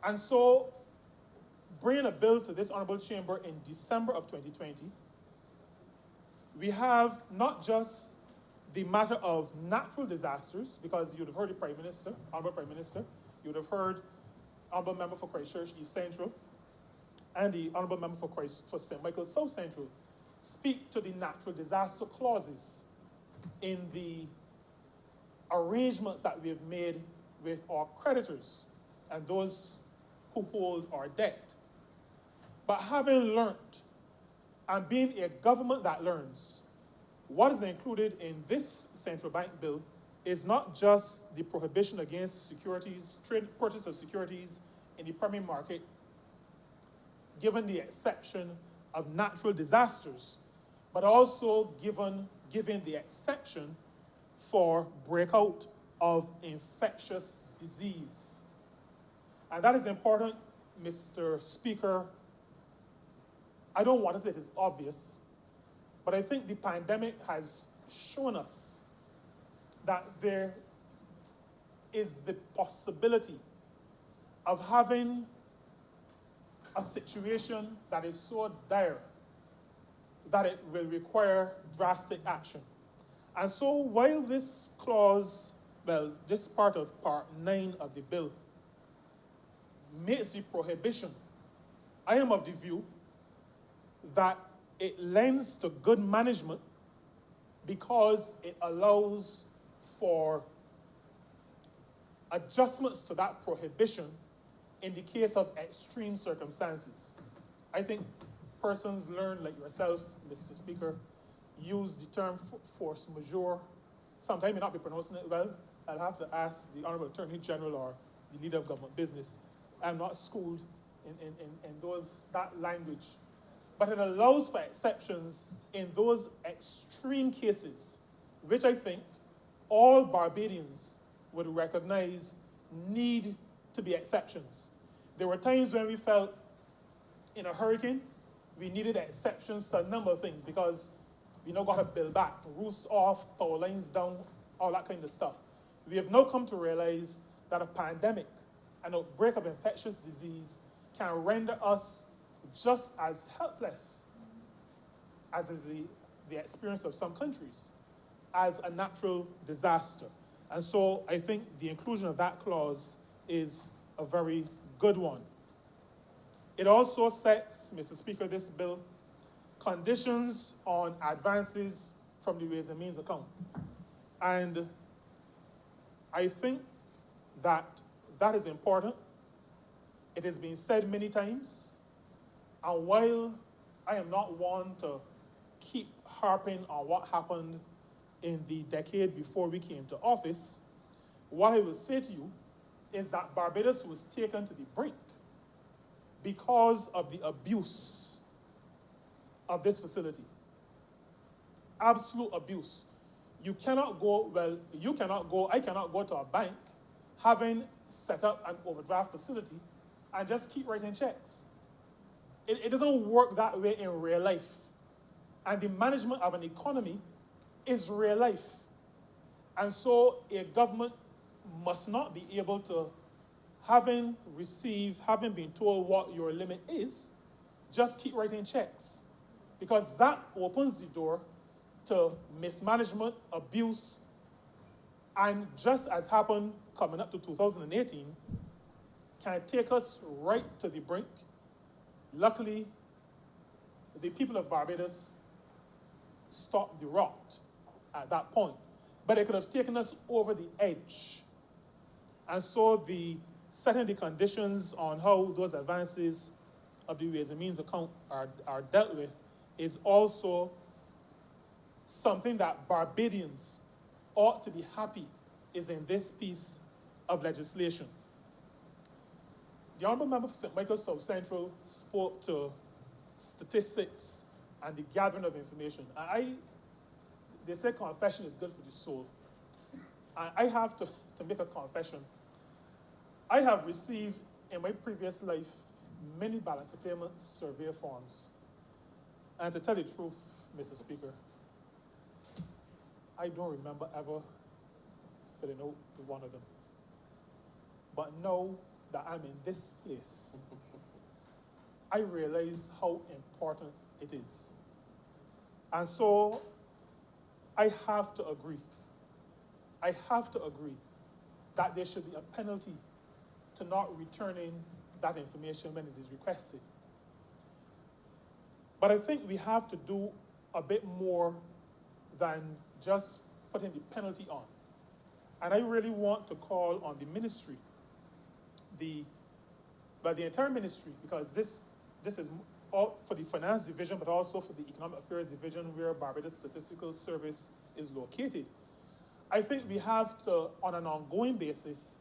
S3: And so, bringing a bill to this honorable chamber in December of 2020, we have not just the matter of natural disasters, because you'd have heard the Prime Minister, Honorable Prime Minister, you'd have heard Honorable Member for Christchurch East Central, and the Honorable Member for St. Michael's South Central speak to the natural disaster clauses in the arrangements that we have made with our creditors and those who hold our debt. But having learned and being a government that learns, what is included in this central bank bill is not just the prohibition against securities, trade purchase of securities in the primary market, given the exception of natural disasters, but also giving the exception for breakout of infectious disease. And that is important, Mr. Speaker. I don't want to say it is obvious, but I think the pandemic has shown us that there is the possibility of having a situation that is so dire that it will require drastic action. And so while this clause, well, this part of Part 9 of the bill makes the prohibition, I am of the view that it lends to good management because it allows for adjustments to that prohibition in the case of extreme circumstances. I think persons learn, like yourself, Mr. Speaker, use the term force majeure. Sometimes I may not be pronouncing it well. I'll have to ask the Honorable Attorney General or the Leader of Government Business. I'm not schooled in that language. But it allows for exceptions in those extreme cases, which I think all Barbadians would recognize need to be exceptions. There were times when we felt in a hurricane, we needed exceptions to a number of things because we now got to build back, roofs off, power lines down, all that kind of stuff. We have now come to realize that a pandemic, an outbreak of infectious disease, can render us just as helpless as is the experience of some countries as a natural disaster. And so I think the inclusion of that clause is a very good one. It also sets, Mr. Speaker, this bill, conditions on advances from the Ways and Means account. And I think that that is important. It has been said many times. And while I am not one to keep harping on what happened in the decade before we came to office, what I will say to you is that Barbados was taken to the brink because of the abuse of this facility. Absolute abuse. I cannot go to a bank having set up an overdraft facility and just keep writing checks. It doesn't work that way in real life. And the management of an economy is real life. And so a government must not be able to, having been told what your limit is, just keep writing checks. Because that opens the door to mismanagement, abuse, and just as happened coming up to 2018, can take us right to the brink. Luckily, the people of Barbados stopped the rot at that point. But it could have taken us over the edge. And so setting the conditions on how those advances of the Ways and Means account are dealt with is also something that Barbadians ought to be happy is in this piece of legislation. The Honourable Member for St. Michael South Central spoke to statistics and the gathering of information. They say confession is good for the soul. And I have to make a confession. I have received in my previous life many balance of payments survey forms. And to tell the truth, Mr. Speaker, I don't remember ever filling out one of them. But now that I'm in this place, I realize how important it is. And so I have to agree. I have to agree that there should be a penalty to not returning that information when it is requested. But I think we have to do a bit more than just putting the penalty on. And I really want to call on the ministry, the entire ministry, because this is all for the finance division, but also for the economic affairs division where Barbados Statistical Service is located. I think we have to, on an ongoing basis,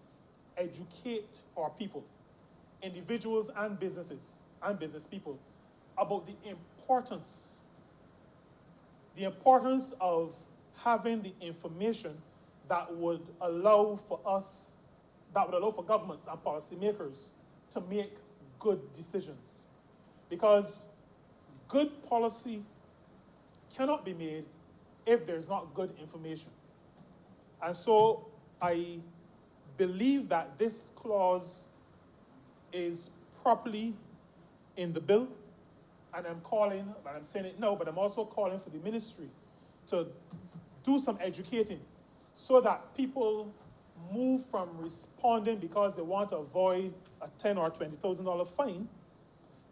S3: educate our people, individuals and businesses and business people, about the importance of having the information that would allow for governments and policymakers to make good decisions. Because good policy cannot be made if there's not good information. And so I believe that this clause is properly in the bill, and I'm saying it now, but I'm also calling for the ministry to do some educating so that people move from responding because they want to avoid a $10,000 or $20,000 fine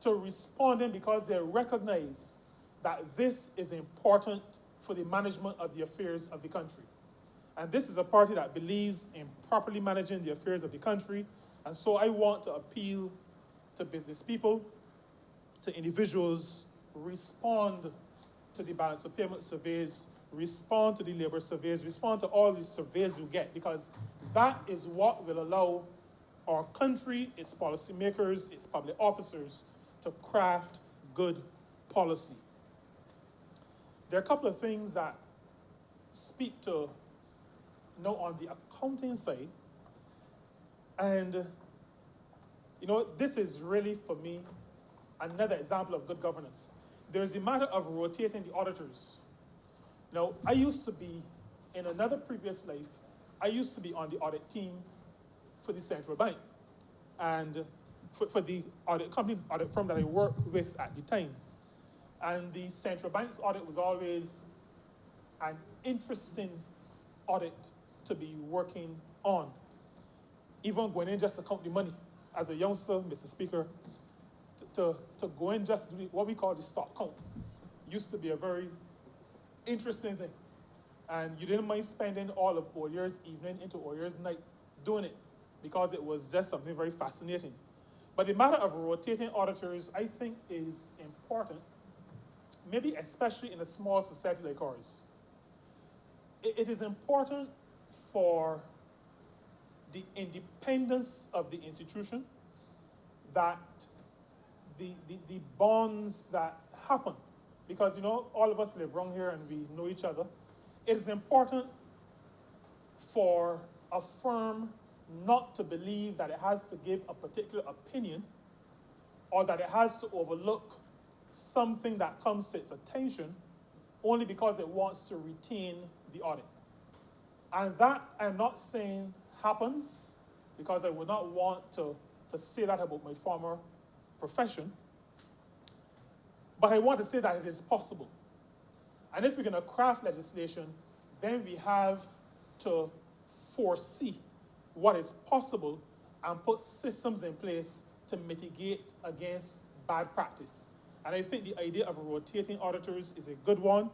S3: to responding because they recognize that this is important for the management of the affairs of the country. And this is a party that believes in properly managing the affairs of the country. And so I want to appeal to business people, to individuals, respond to the balance of payment surveys, respond to the labor surveys, respond to all these surveys you get, because that is what will allow our country, its policymakers, its public officers to craft good policy. There are a couple of things that speak to now on the accounting side. And, this is really, for me, another example of good governance. There's the matter of rotating the auditors. Now, I used to be, in another previous life, I used to be on the audit team for the central bank and for the audit firm that I worked with at the time. And the central bank's audit was always an interesting audit to be working on. Even going in just to count the money. As a youngster, Mr. Speaker, to go in just to do what we call the stock count used to be a very interesting thing. And you didn't mind spending all of all year's evening into all year's night doing it because it was just something very fascinating. But the matter of rotating auditors, I think, is important, maybe especially in a small society like ours. It is important for the independence of the institution, that the bonds that happen, because all of us live around here and we know each other. It is important for a firm not to believe that it has to give a particular opinion or that it has to overlook something that comes to its attention only because it wants to retain the audit. And that, I'm not saying happens, because I would not want to say that about my former profession, but I want to say that it is possible. And if we're going to craft legislation, then we have to foresee what is possible and put systems in place to mitigate against bad practice. And I think the idea of rotating auditors is a good one.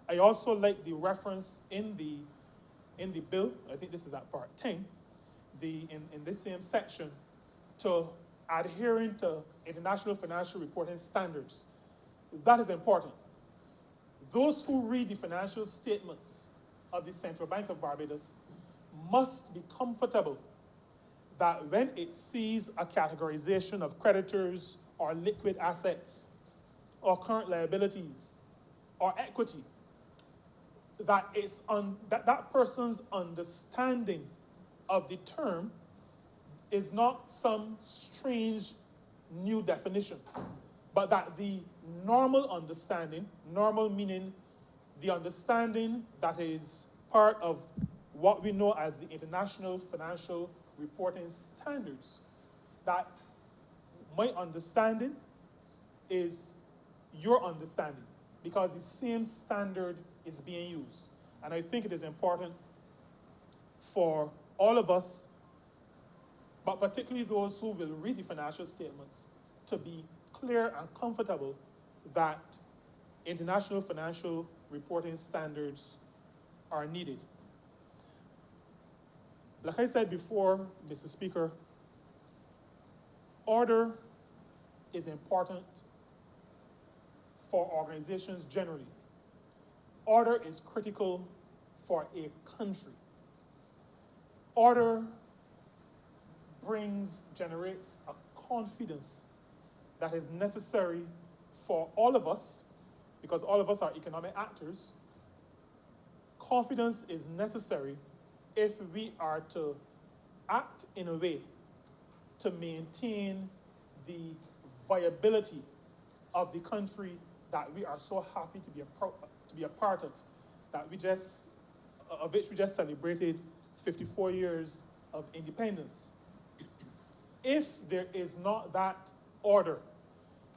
S3: I also like the reference in the bill, I think this is at part 10, in this same section, to adhering to international financial reporting standards. That is important. Those who read the financial statements of the Central Bank of Barbados must be comfortable that when it sees a categorization of creditors or liquid assets or current liabilities or equity, that that person's understanding of the term is not some strange new definition, but that the normal understanding, normal meaning the understanding that is part of what we know as the International Financial Reporting Standards, that my understanding is your understanding, because the same standard is being used. And I think it is important for all of us, but particularly those who will read the financial statements, to be clear and comfortable that international financial reporting standards are needed. Like I said before, Mr. Speaker, order is important for organizations generally. Order is critical for a country. Order generates a confidence that is necessary for all of us, because all of us are economic actors. Confidence is necessary if we are to act in a way to maintain the viability of the country that we are so happy to be a part of, of which we just celebrated 54 years of independence. If there is not that order,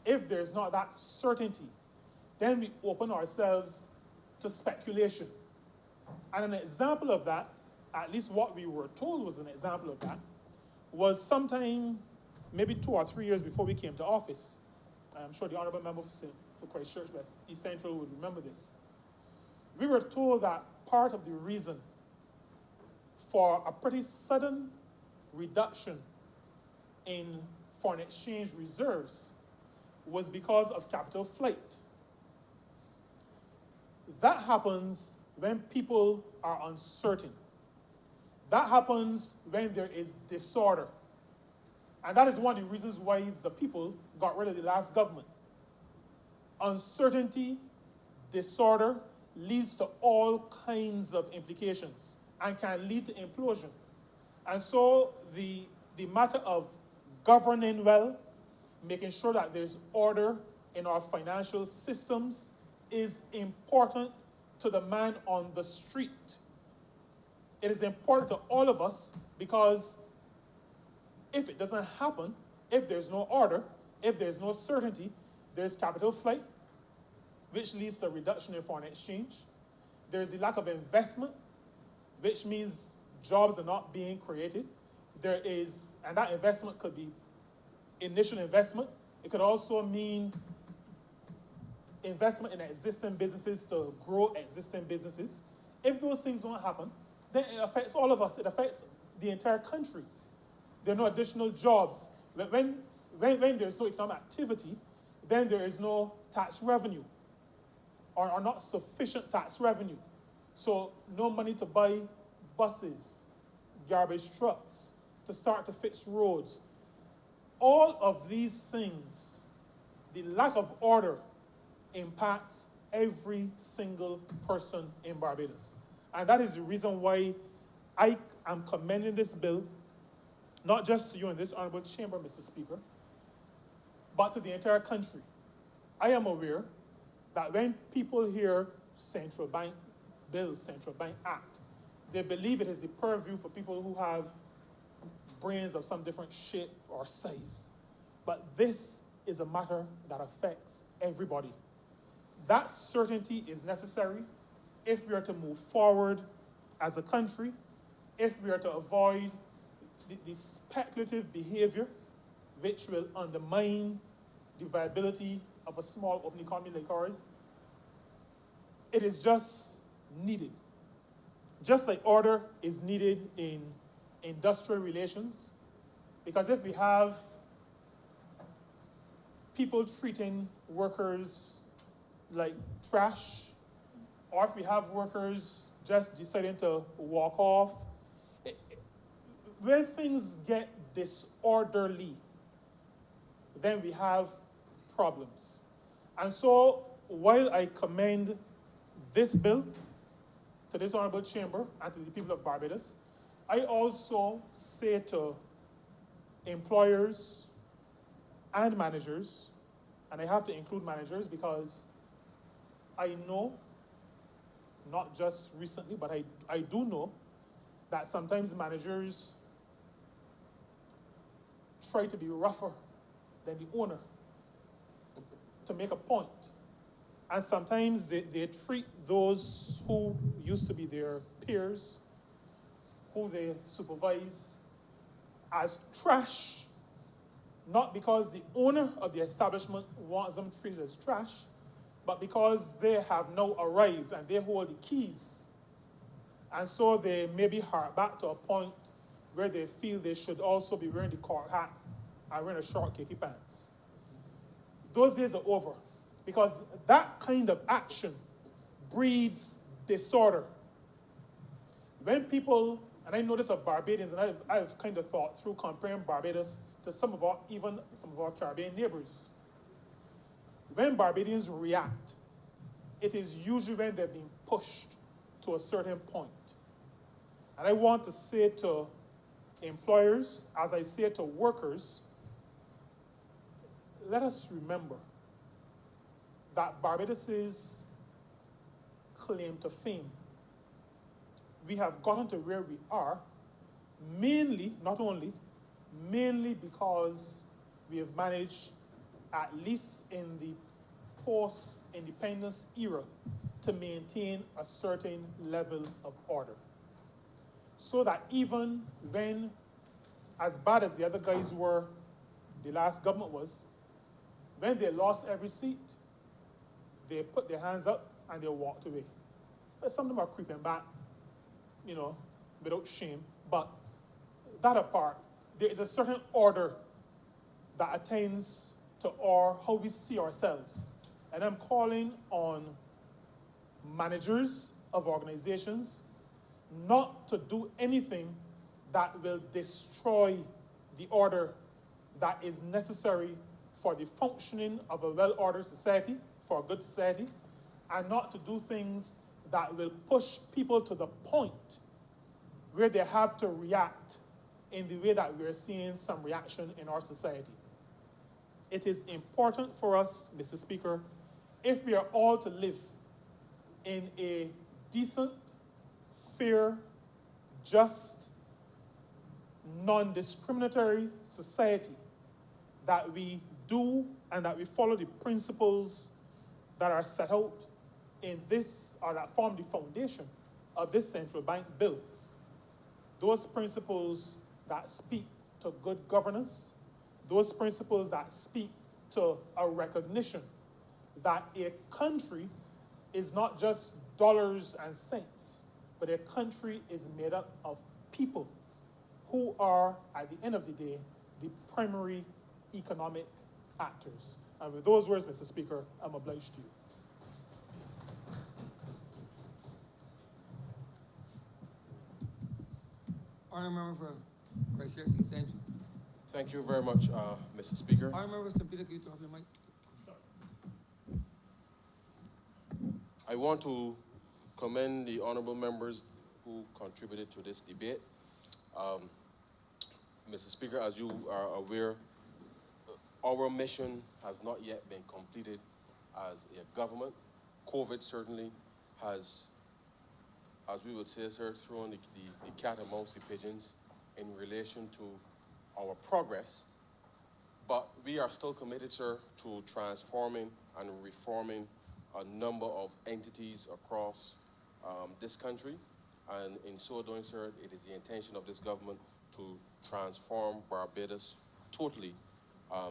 S3: if there's not that certainty, then we open ourselves to speculation. And an example of that, at least what we were told was an example of that, was sometime maybe 2 or 3 years before we came to office. I'm sure the Honorable Member for Christchurch West East Central would remember this. We were told that part of the reason for a pretty sudden reduction in foreign exchange reserves was because of capital flight. That happens when people are uncertain. That happens when there is disorder. And that is one of the reasons why the people got rid of the last government. Uncertainty, disorder leads to all kinds of implications and can lead to implosion. And so the matter of governing well, making sure that there's order in our financial systems is important to the man on the street. It is important to all of us because if it doesn't happen, if there's no order, if there's no certainty, there's capital flight, which leads to a reduction in foreign exchange. There's the lack of investment, which means jobs are not being created. And that investment could be initial investment. It could also mean investment in existing businesses to grow existing businesses. If those things don't happen, then it affects all of us. It affects the entire country. There are no additional jobs. When there's no economic activity, then there is no tax revenue, or not sufficient tax revenue. So no money to buy buses, garbage trucks, to start to fix roads. All of these things, the lack of order impacts every single person in Barbados. And that is the reason why I am commending this bill, not just to you in this honorable chamber, Mr. Speaker, but to the entire country. I am aware that when people hear Central Bank Bill, Central Bank Act, they believe it is the purview for people who have brains of some different shape or size. But this is a matter that affects everybody. That certainty is necessary if we are to move forward as a country, if we are to avoid the speculative behavior which will undermine the viability of a small open economy like ours. It is just needed. Just like order is needed in industrial relations, because if we have people treating workers like trash, or if we have workers just deciding to walk off, when things get disorderly, then we have problems. And so, while I commend this bill to this honorable chamber and to the people of Barbados, I also say to employers and managers, and I have to include managers because I know, not just recently, but I do know that sometimes managers try to be rougher than the owner to make a point. And sometimes they treat those who used to be their peers, who they supervise, as trash, not because the owner of the establishment wants them treated as trash, but because they have now arrived and they hold the keys, and so they maybe hark back to a point where they feel they should also be wearing the court hat and wearing a short khaki pants. Those days are over, because that kind of action breeds disorder. When people, and I know this of Barbadians, and I've kind of thought through comparing Barbados to even some of our Caribbean neighbors. When Barbadians react, it is usually when they're being pushed to a certain point. And I want to say to employers, as I say to workers, let us remember that Barbados's claim to fame, we have gotten to where we are, mainly, not only, mainly because we have managed, at least in the post-independence era, to maintain a certain level of order. So that even when, as bad as the other guys were, the last government was, when they lost every seat, they put their hands up and they walked away. But some of them are creeping back, without shame. But that apart, there is a certain order that attains to how we see ourselves. And I'm calling on managers of organizations not to do anything that will destroy the order that is necessary for the functioning of a well-ordered society, for a good society, and not to do things that will push people to the point where they have to react in the way that we're seeing some reaction in our society. It is important for us, Mr. Speaker, if we are all to live in a decent, fair, just, non-discriminatory society, that we do and that we follow the principles that are set out in this, or that form the foundation of this central bank bill. Those principles that speak to good governance, those principles that speak to a recognition that a country is not just dollars and cents, but a country is made up of people who are, at the end of the day, the primary economic actors. And with those words, Mr. Speaker, I'm obliged to you.
S2: Honourable Member for Christchurch East Central.
S4: Thank you very much, Mr. Speaker.
S2: Honourable Member St. Peter, can you turn off your mic?
S4: I want to commend the honourable members who contributed to this debate. Mr. Speaker, as you are aware, our mission has not yet been completed as a government. COVID certainly has, as we would say, sir, thrown the cat amongst the pigeons in relation to our progress. But we are still committed, sir, to transforming and reforming a number of entities across this country. And in so doing, sir, it is the intention of this government to transform Barbados totally,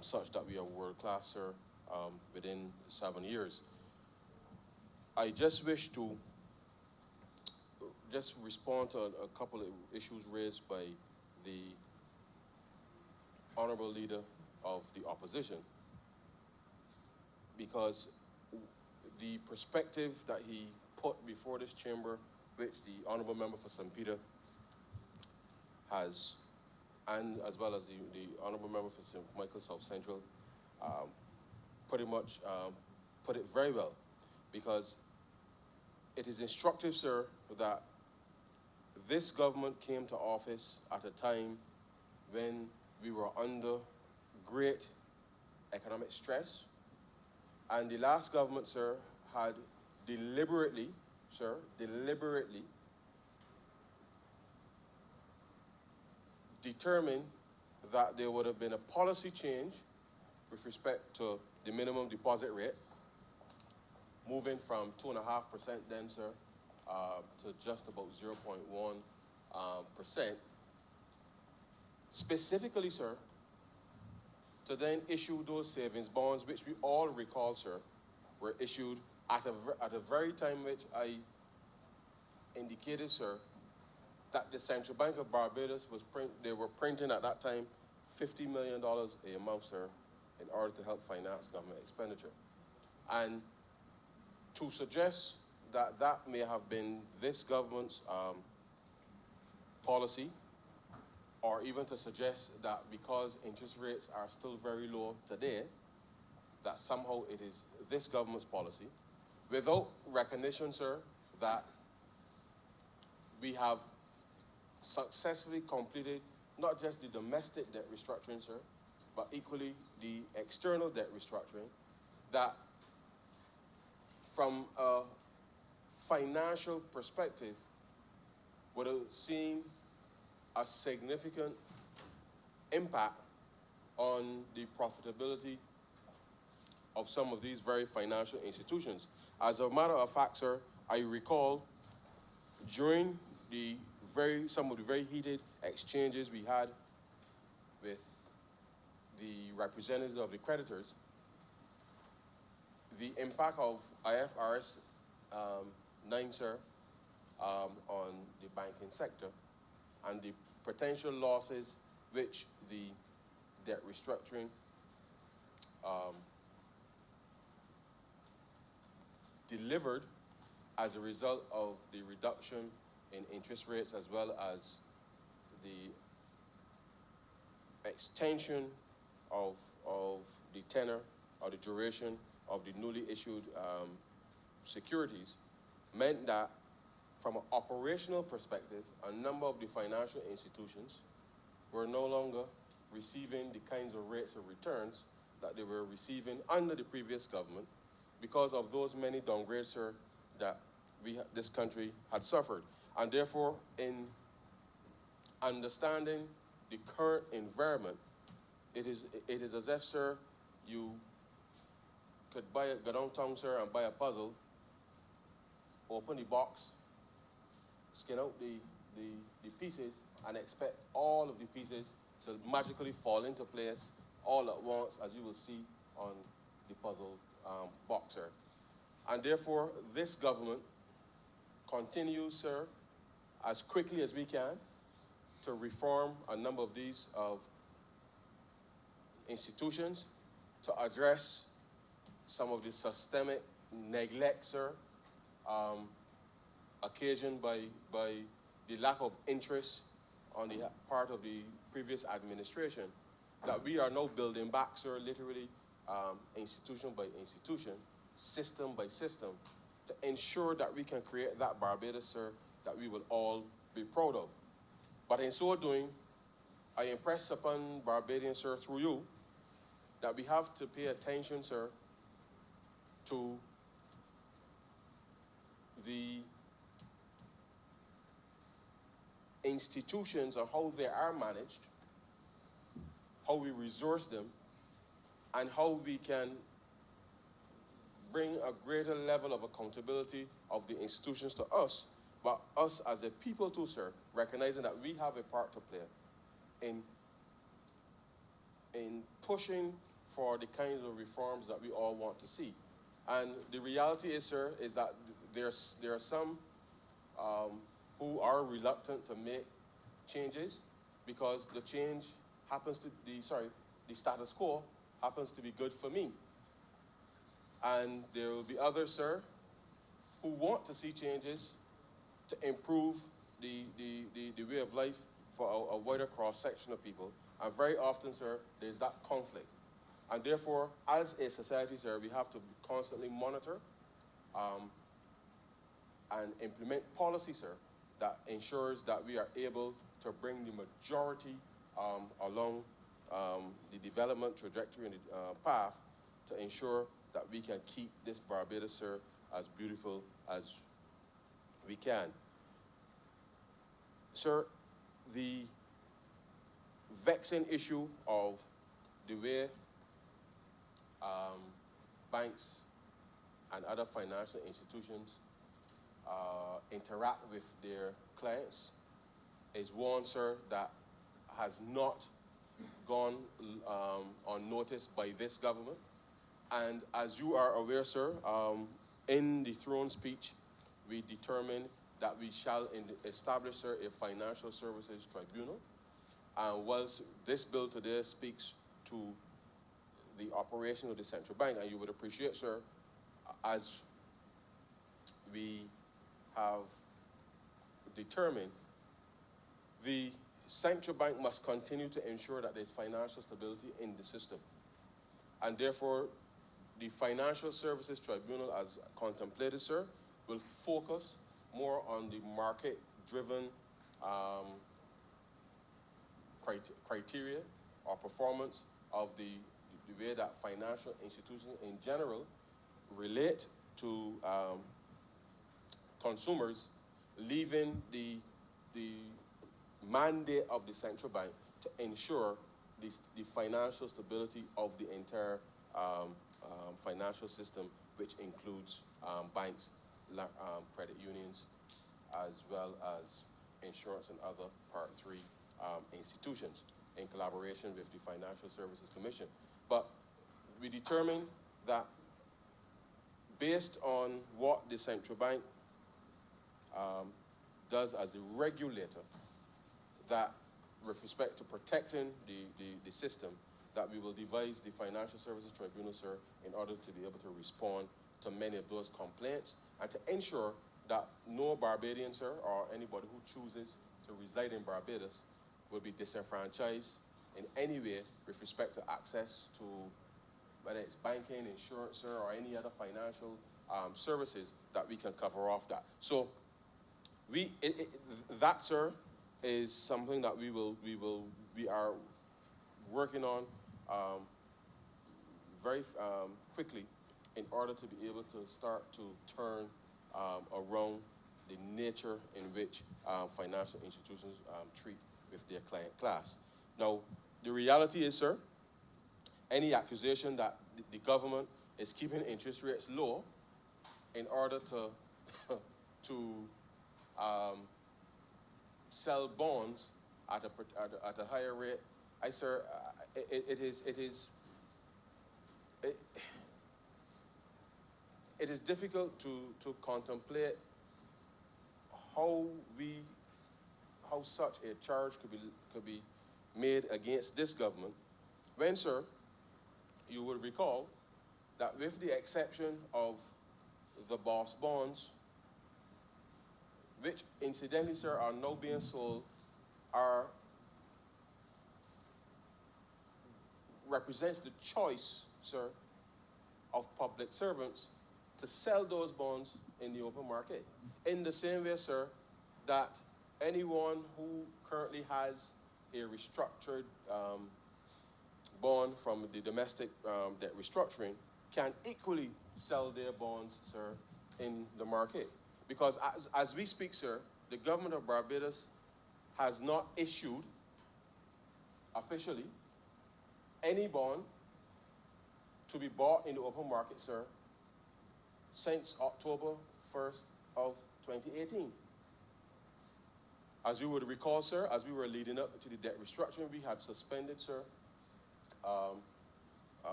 S4: such that we are world-class, sir, within 7 years. I just wish to just respond to a couple of issues raised by the honorable leader of the opposition, because the perspective that he put before this chamber, which the honorable member for St. Peter has, and as well as the honorable member for St. Michael South Central, pretty much put it very well, because it is instructive, sir, that this government came to office at a time when we were under great economic stress, and the last government, sir, had deliberately determined that there would have been a policy change with respect to the minimum deposit rate, moving from 2.5% then, sir, to just about 0.1%. Specifically, sir, to then issue those savings bonds, which we all recall, sir, were issued at the very time which I indicated, sir, that the Central Bank of Barbados they were printing at that time $50 million a month, sir, in order to help finance government expenditure. And to suggest that that may have been this government's policy, or even to suggest that because interest rates are still very low today, that somehow it is this government's policy, without recognition, sir, that we have successfully completed not just the domestic debt restructuring, sir, but equally the external debt restructuring, that from a financial perspective would have seen a significant impact on the profitability of some of these very financial institutions. As a matter of fact, sir, I recall during some of the very heated exchanges we had with the representatives of the creditors, the impact of IFRS 9, sir, on the banking sector, and the potential losses which the debt restructuring delivered as a result of the reduction in interest rates, as well as the extension of the tenor or the duration of the newly issued securities, meant that from an operational perspective, a number of the financial institutions were no longer receiving the kinds of rates of returns that they were receiving under the previous government because of those many downgrades, sir, that this country had suffered. And therefore, in understanding the current environment, it is as if, sir, you could go downtown, sir, and buy a puzzle, open the box, skin out the pieces, and expect all of the pieces to magically fall into place all at once, as you will see on the puzzle box, sir. And therefore, this government continues, sir, as quickly as we can to reform a number of these institutions, to address some of the systemic neglect, sir, occasioned by the lack of interest on the part of the previous administration, that we are now building back, sir, literally institution by institution, system by system, to ensure that we can create that Barbados, sir, that we will all be proud of. But in so doing, I impress upon Barbadians, sir, through you, that we have to pay attention, sir, to the institutions and how they are managed, how we resource them, and how we can bring a greater level of accountability of the institutions to us, but us as a people too, sir, recognizing that we have a part to play in pushing for the kinds of reforms that we all want to see. And the reality is, sir, is that there are some who are reluctant to make changes because the change happens to the status quo happens to be good for me. And there will be others, sir, who want to see changes to improve the way of life for a wider cross-section of people. And very often, sir, there's that conflict. And therefore, as a society, sir, we have to constantly monitor and implement policy, sir, that ensures that we are able to bring the majority along the development trajectory and the path to ensure that we can keep this Barbados, sir, as beautiful as we can. Sir, the vexing issue of the way banks and other financial institutions interact with their clients is one, sir, that has not gone unnoticed by this government. And as you are aware, sir, in the throne speech, we determined that we shall establish, sir, a financial services tribunal. And whilst this bill today speaks to the operation of the central bank, and you would appreciate, sir, as we have determined, the central bank must continue to ensure that there's financial stability in the system. And therefore, the Financial Services Tribunal, as contemplated, sir, will focus more on the market-driven criteria or performance of the way that financial institutions in general relate to consumers, leaving the mandate of the central bank to ensure the financial stability of the entire financial system, which includes banks, credit unions, as well as insurance and other Part 3 institutions in collaboration with the Financial Services Commission. But we determined that based on what the central bank does as the regulator, that with respect to protecting the system, that we will devise the Financial Services Tribunal, sir, in order to be able to respond to many of those complaints and to ensure that no Barbadian, sir, or anybody who chooses to reside in Barbados will be disenfranchised in any way with respect to access to whether it's banking, insurance, sir, or any other financial services, that we can cover off that. So that, sir, is something that we are working on very quickly in order to be able to start to turn around the nature in which financial institutions treat with their client class. Now, the reality is, sir, any accusation that the government is keeping interest rates low in order to sell bonds at a higher rate, it is difficult to contemplate how such a charge could be made against this government, when, sir, you would recall that with the exception of the boss bonds, which incidentally, sir, are now being sold, represents the choice, sir, of public servants to sell those bonds in the open market. In the same way, sir, that anyone who currently has a restructured bond from the domestic debt restructuring can equally sell their bonds, sir, in the market. Because as we speak, sir, the government of Barbados has not issued officially any bond to be bought in the open market, sir, since October 1st of 2018. As you would recall, sir, as we were leading up to the debt restructuring, we had suspended, sir,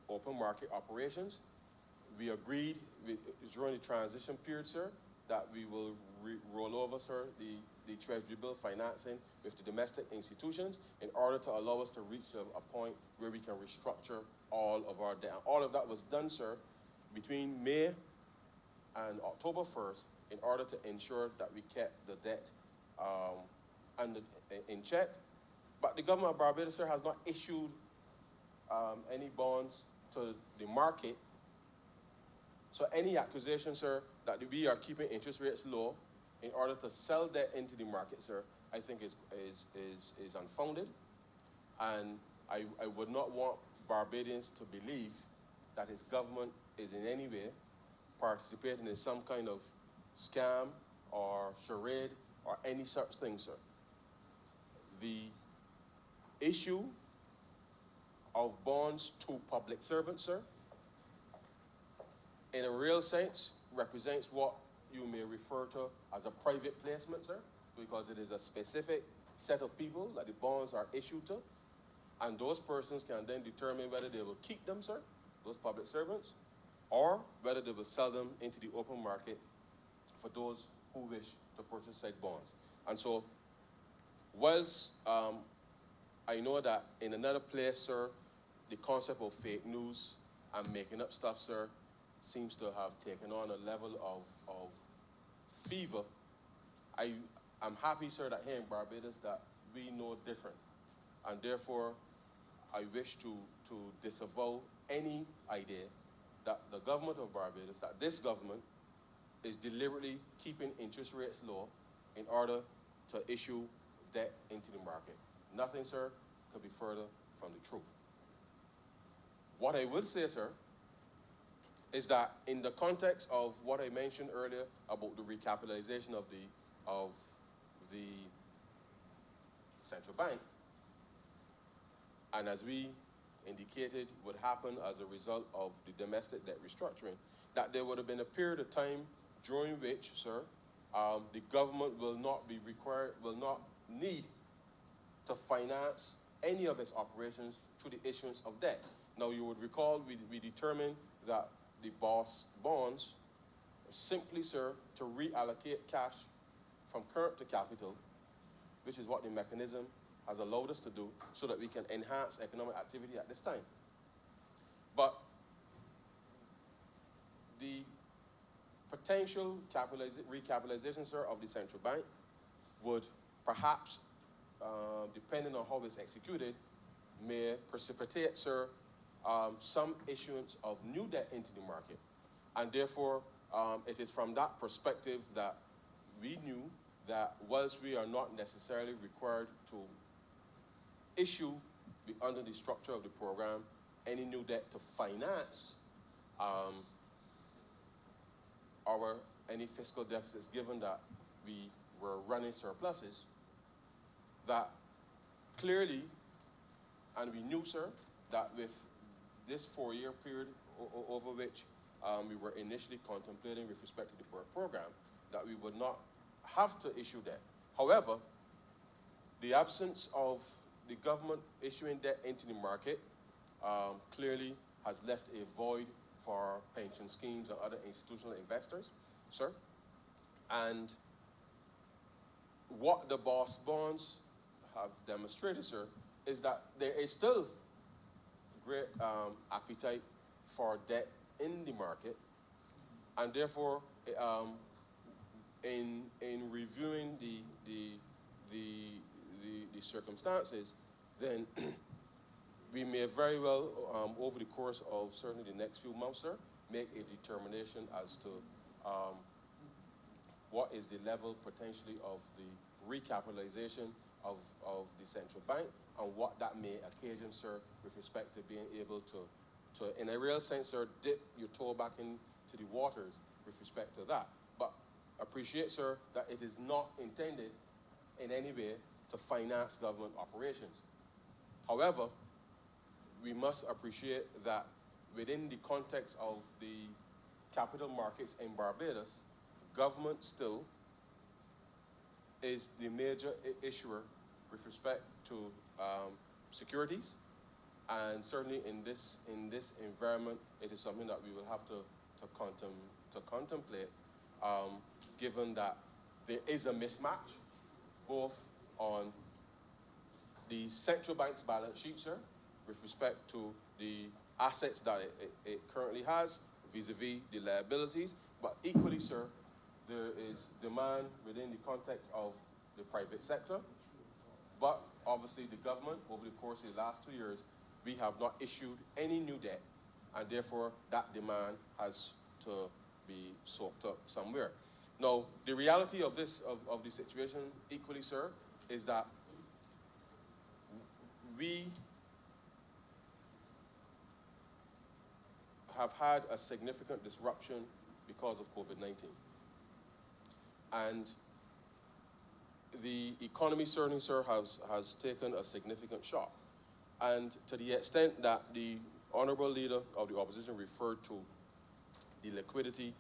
S4: open market operations. We agreed during the transition period, sir, that we will roll over, sir, the Treasury bill financing with the domestic institutions in order to allow us to reach a point where we can restructure all of our debt. All of that was done, sir, between May and October 1st in order to ensure that we kept the debt in check. But the government of Barbados, sir, has not issued any bonds to the market. So any accusation, sir, that we are keeping interest rates low in order to sell debt into the market, sir, I think is unfounded. And I would not want Barbadians to believe that his government is in any way participating in some kind of scam or charade or any such thing, sir. The issue of bonds to public servants, sir, in a real sense, represents what you may refer to as a private placement, sir, because it is a specific set of people that the bonds are issued to, and those persons can then determine whether they will keep them, sir, those public servants, or whether they will sell them into the open market for those who wish to purchase said bonds. And so, whilst I know that in another place, sir, the concept of fake news and making up stuff, sir, seems to have taken on a level of fever. I'm happy, sir, that here in Barbados that we know different. And therefore, I wish to disavow any idea that the government of Barbados, that this government, is deliberately keeping interest rates low in order to issue debt into the market. Nothing, sir, could be further from the truth. What I will say, sir, is that in the context of what I mentioned earlier about the recapitalization of the central bank, and as we indicated would happen as a result of the domestic debt restructuring, that there would have been a period of time during which, sir, the government will not need to finance any of its operations through the issuance of debt. Now, you would recall we determined that the BOSS bonds simply, sir, to reallocate cash from current to capital, which is what the mechanism has allowed us to do so that we can enhance economic activity at this time. But the potential recapitalization, sir, of the central bank would perhaps, depending on how it's executed, may precipitate, sir, some issuance of new debt into the market. And therefore, it is from that perspective that we knew that whilst we are not necessarily required to issue, under the structure of the program, any new debt to finance any fiscal deficits, given that we were running surpluses, that clearly, and we knew, sir, that with this 4-year period over which we were initially contemplating with respect to the program, that we would not have to issue debt. However, the absence of the government issuing debt into the market clearly has left a void for pension schemes and other institutional investors, sir. And what the BOSS bonds have demonstrated, sir, is that there is still great appetite for debt in the market, and therefore, in reviewing the circumstances, then we may very well, over the course of certainly the next few months, sir, make a determination as to what is the level potentially of the recapitalization of the central bank, and what that may occasion, sir, with respect to being able to, in a real sense, sir, dip your toe back into the waters with respect to that. But appreciate, sir, that it is not intended in any way to finance government operations. However, we must appreciate that within the context of the capital markets in Barbados, government still is the major issuer with respect to securities, and certainly in this environment, it is something that we will have to contemplate, given that there is a mismatch both on the central bank's balance sheet, sir, with respect to the assets that it currently has vis-a-vis the liabilities, but equally, sir, there is demand within the context of the private sector. But obviously the government, over the course of the last 2 years, we have not issued any new debt, and therefore that demand has to be soaked up somewhere. Now, the reality of this, of the situation, equally, sir, is that we have had a significant disruption because of COVID-19. And the economy certainly, sir, has taken a significant shock. And to the extent that the honorable leader of the opposition referred to the liquidity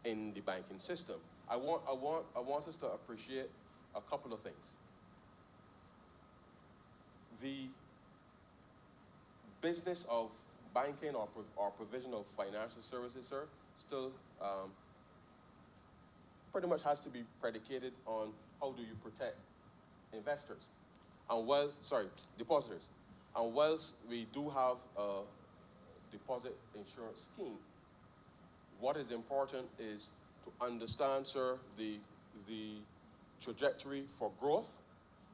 S4: in the banking system, I want us to appreciate a couple of things. The business of banking or provision of financial services, sir, still pretty much has to be predicated on how do you protect investors and depositors. And whilst we do have a deposit insurance scheme, what is important is to understand, sir, the trajectory for growth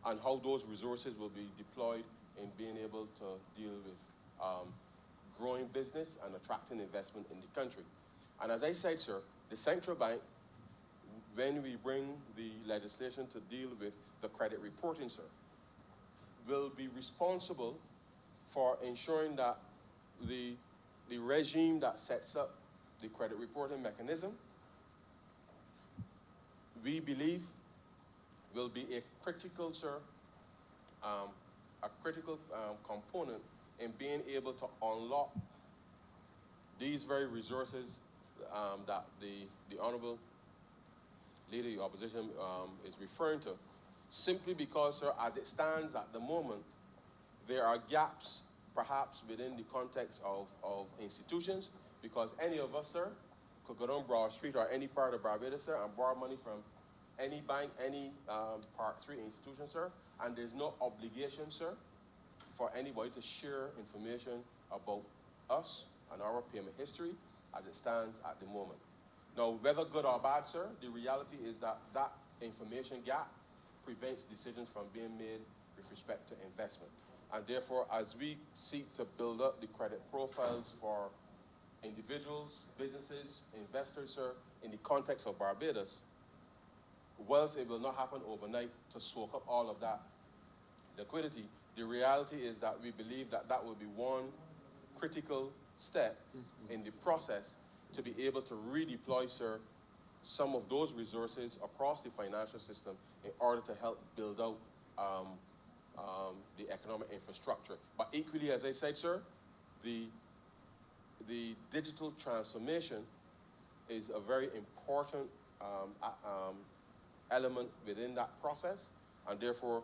S4: and how those resources will be deployed in being able to deal with growing business and attracting investment in the country. And as I said, sir, the central bank, when we bring the legislation to deal with the credit reporting, sir, will be responsible for ensuring that the regime that sets up the credit reporting mechanism, we believe will be a critical, sir, component in being able to unlock these very resources that the Honorable Leader of the Opposition is referring to, simply because, sir, as it stands at the moment, there are gaps perhaps within the context of institutions, because any of us, sir, could go down Broad Street or any part of Barbados, sir, and borrow money from any bank, any Part 3 institution, sir, and there's no obligation, sir, for anybody to share information about us and our payment history as it stands at the moment. Now, whether good or bad, sir, the reality is that that information gap prevents decisions from being made with respect to investment. And therefore, as we seek to build up the credit profiles for individuals, businesses, investors, sir, in the context of Barbados, whilst it will not happen overnight to soak up all of that liquidity, the reality is that we believe that that will be one critical step in the process to be able to redeploy, sir, some of those resources across the financial system in order to help build out the economic infrastructure. But equally, as I said, sir, the digital transformation is a very important element within that process, and therefore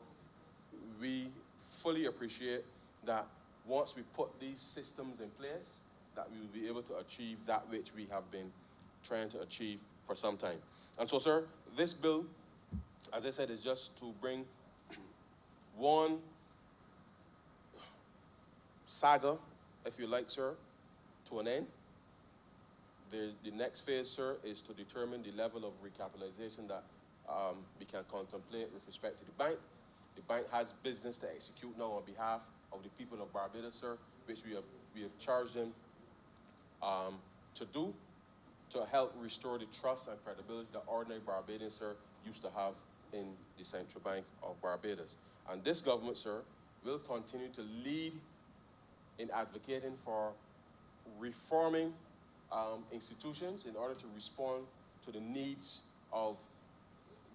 S4: we fully appreciate that once we put these systems in place, that we will be able to achieve that which we have been trying to achieve for some time. And so, sir, this bill, as I said, is just to bring one saga, if you like, sir, to an end. The next phase, sir, is to determine the level of recapitalization that we can contemplate with respect to the bank. The bank has business to execute now on behalf of the people of Barbados, sir, which we have charged them to do, to help restore the trust and credibility that ordinary Barbadians, sir, used to have in the Central Bank of Barbados. And this government, sir, will continue to lead in advocating for reforming institutions in order to respond to the needs of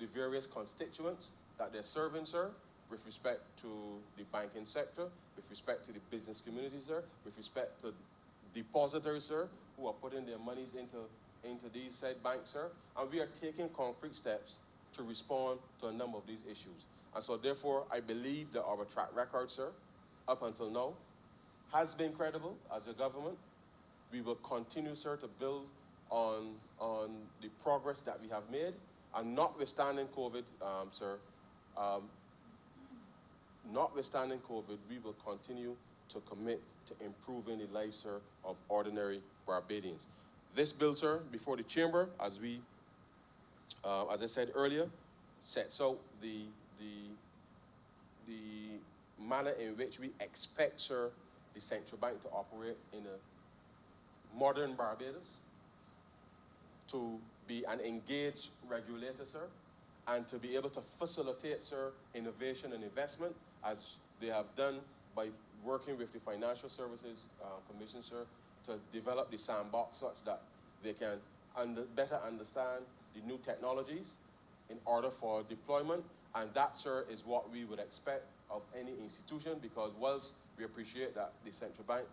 S4: the various constituents that they're serving, sir, with respect to the banking sector, with respect to the business community, sir, with respect to depositors, sir, who are putting their monies into these said banks, sir. And we are taking concrete steps to respond to a number of these issues. And so therefore, I believe that our track record, sir, up until now, has been credible as a government. We will continue, sir, to build on the progress that we have made. And notwithstanding COVID, sir, notwithstanding COVID, we will continue to commit to improving the lives, sir, of ordinary Barbadians. This bill, sir, before the chamber, as I said earlier, sets out the manner in which we expect, sir, the central bank to operate in a modern Barbados, to be an engaged regulator, sir, and to be able to facilitate, sir, innovation and investment, as they have done by working with the Financial Services Commission, sir, to develop the sandbox such that they can better understand the new technologies in order for deployment. And that, sir, is what we would expect of any institution, because whilst we appreciate that the central bank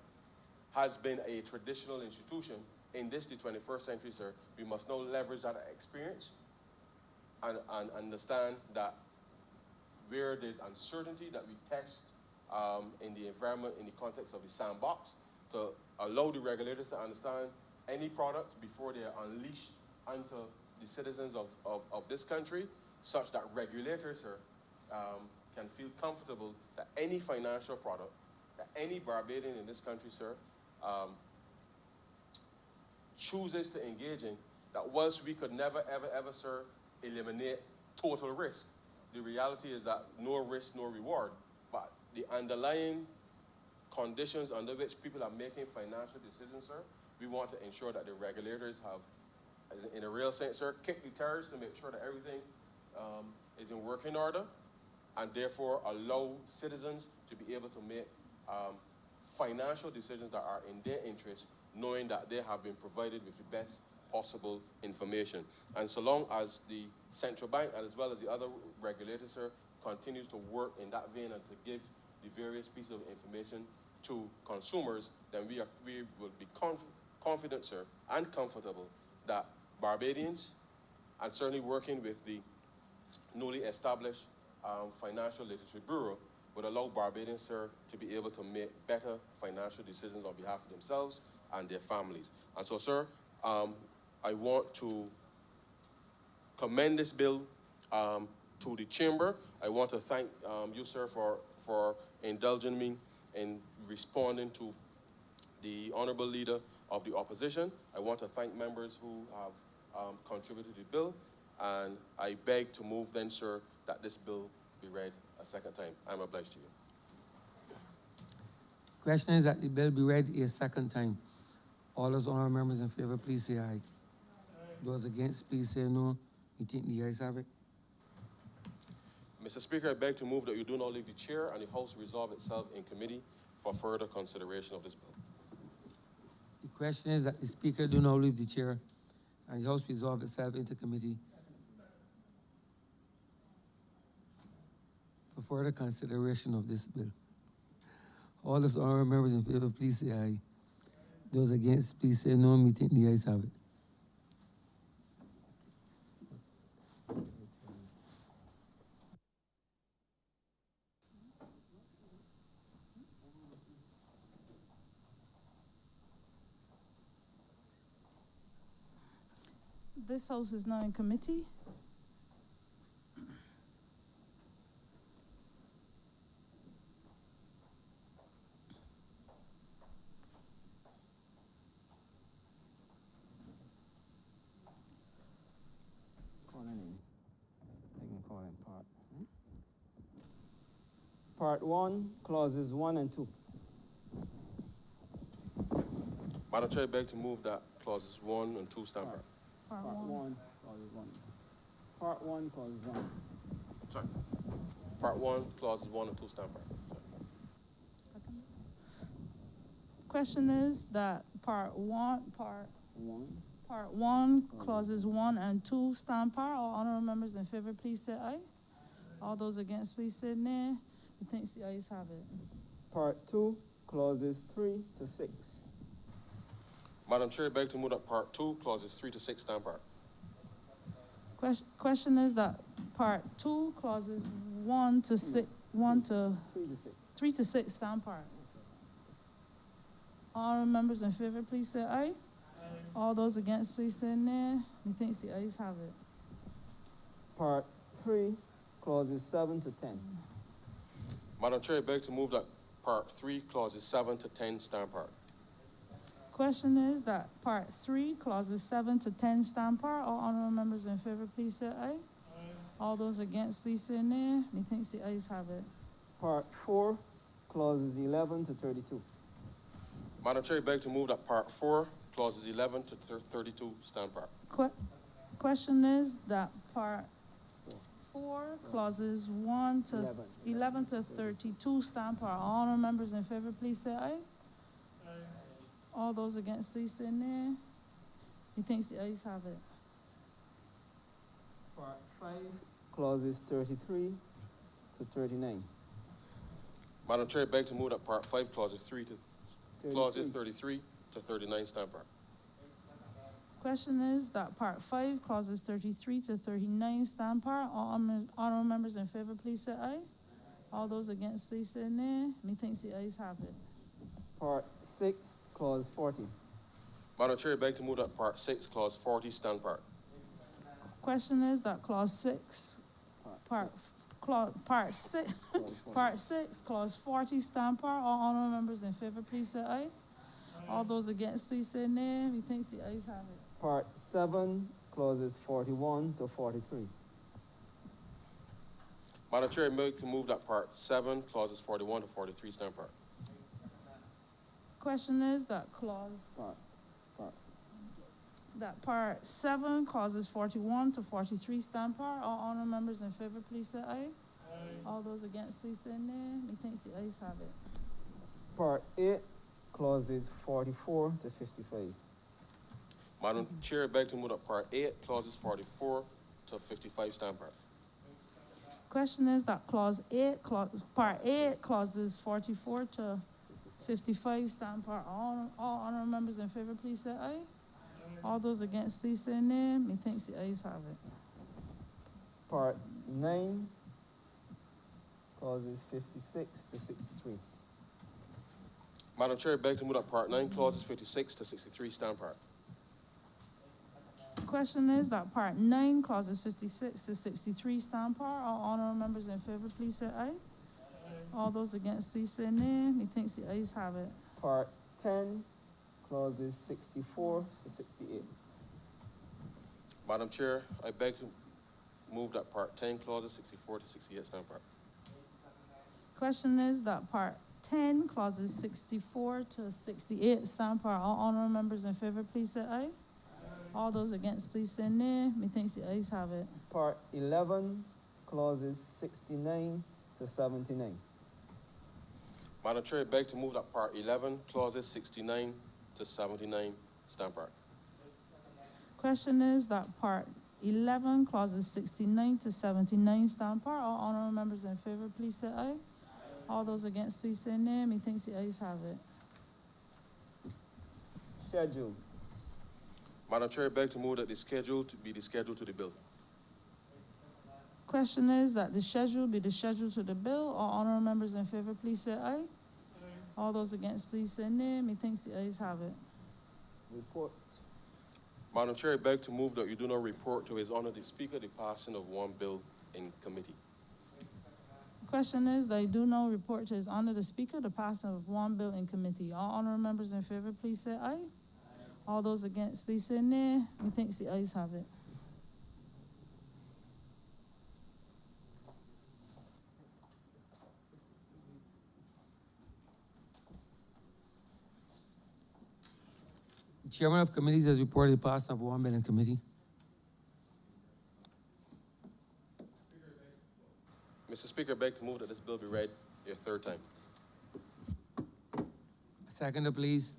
S4: has been a traditional institution, in this, the 21st century, sir, we must now leverage that experience and understand that where there's uncertainty, that we test in the environment, in the context of the sandbox, to allow the regulators to understand any products before they are unleashed onto the citizens of this country, such that regulators, sir, can feel comfortable that any financial product, that any Barbadian in this country, sir, chooses to engage in, that whilst we could never, ever, sir, eliminate total risk, the reality is that no risk, no reward, but the underlying conditions under which people are making financial decisions, sir, we want to ensure that the regulators have, in a real sense, sir, kicked the tires to make sure that everything is in working order, and therefore allow citizens to be able to make financial decisions that are in their interest, knowing that they have been provided with the best possible information. And so long as the central bank, and as well as the other regulators, sir, continues to work in that vein and to give the various pieces of information to consumers, then we will be confident, sir, and comfortable that Barbadians, and certainly working with the newly established Financial Literacy Bureau, would allow Barbadians, sir, to be able to make better financial decisions on behalf of themselves and their families. And so, sir, I want to commend this bill to the chamber. I want to thank you, sir, for indulging me in responding to the honorable leader of the opposition. I want to thank members who have contributed to the bill, and I beg to move then, sir, that this bill be read a second time. I'm obliged to you.
S2: Question is that the bill be read a second time. All those honorable members in favor, please say aye. Those against, please say no. You think the ayes have it?
S4: Mr. Speaker, I beg to move that you do not leave the chair and the House resolve itself in committee for further consideration of this bill.
S2: The question is that the Speaker do not leave the chair and the House resolve itself into committee for further consideration of this bill. All those honorable members in favor, please say aye. Those against, please say no. Me think the ayes have it.
S5: This House is now in committee.
S6: Part 1, clauses 1 and 2.
S4: Madam Chair, I beg to move that clauses 1 and 2 stand back.
S5: Part
S6: Part 1, clauses 1. Part 1, clauses 1.
S4: Sorry. Part 1, clauses 1 and 2 stand back.
S5: Second. Question is that part 1, clauses 1 and 2 stand par. All honorable members in favor, please say aye. All those against, please say nay. We think the ayes have it.
S6: Part 2, clauses 3 to 6.
S4: Madam Chair, I beg to move that Part 2, clauses 3 to 6 stand back.
S5: Question is that part 2, clauses 1 to 6, 1 to 3 to 6 stand par. All members in favor, please say aye. All those against, please say nay. We think the ayes have it.
S6: Part 3, clauses 7 to 10.
S4: Madam Chair, I beg to move that Part 3, clauses 7 to 10 stand par.
S5: Question is that part 3, clauses 7 to 10 stand par. All honorable members in favor, please say aye. All those against, please say nay. Methinks the ayes have it.
S6: Part 4, clauses 11 to 32.
S4: Madam Chair, I beg to move that Part 4, clauses 11 to 32 stand par.
S5: Question is that part 4, clauses 1 to 11 to 32 stand par. All honorable members in favor, please say aye. All those against, please say nay. Methinks the ayes have it.
S6: Part 5, clauses 33 to 39.
S4: Madam Chair, I beg to move that Part 5, clauses 33 to 39 stand par.
S5: Question is that part 5, clauses 33 to 39 stand par. All honorable members in favor, please say aye. All those against, please say nay. Methinks the ayes have it.
S6: Part 6, Clause 40.
S4: Madam Chair, I beg to move that Part 6, Clause 40, stand part.
S5: Question is that clause 6, part 6, part 6, clause 40, stand part. All honorable members in favor, please say aye. All those against, please say nay. Methinks the ayes have it.
S6: Part 7, clauses 41 to 43.
S4: Madam Chair, I beg to move that Part 7, Clauses 41 to 43, stand part.
S5: Question is that part 7, clauses 41 to 43, stand part. All honorable members in favor, please say aye. All those against, please say nay. Methinks the ayes have it.
S6: Part 8, clauses 44 to 55.
S4: Madam Chair, I beg to move that Part 8, Clauses 44 to 55, stand part.
S5: Question is that part 8, clauses 44 to 55, stand part. All honorable members in favor, please say aye. All those against, please say nay. Methinks the ayes have it.
S6: Part 9, clauses 56 to 63.
S4: Madam Chair, I beg to move that Part 9, Clauses 56 to 63, stand part.
S5: Question is that part 9, clauses 56 to 63, stand part. All honorable members in favor, please say aye. All those against, please say nay. Methinks the ayes have it.
S6: Part 10, clauses 64 to 68.
S4: Madam Chair, I beg to move that Part 10, Clauses 64 to 68, stand part.
S5: Question is that part 10, clauses 64 to 68, stand part. All honorable members in favor, please say aye. All those against, please say nay. Methinks the ayes have it.
S6: Part 11, clauses 69 to 79.
S4: Madam Chair, I beg to move that Part 11, Clauses 69 to 79, stand part.
S5: Question is that part 11, clauses 69 to 79, stand part. All honorable members in favor, please say aye. All those against, please say nay. Methinks the ayes have it.
S6: Schedule.
S4: Madam Chair, I beg to move that the schedule be the schedule to the bill.
S5: Question is that the schedule be the schedule to the bill. All honorable members in favor, please say aye. All those against, please say nay. Methinks the ayes have it.
S6: Report.
S4: Madam Chair, I beg to move that you do not report to His Honor the Speaker the passing of one bill in committee.
S5: Question is that you do not report to His Honor the Speaker the passing of one bill in committee. All honorable members in favor, please say aye. All those against, please say nay. Methinks the ayes have it.
S2: The chairman of committees has reported the passing of one bill in committee.
S4: Mr. Speaker, I beg to move that this bill be read a third time.
S2: Seconder, please.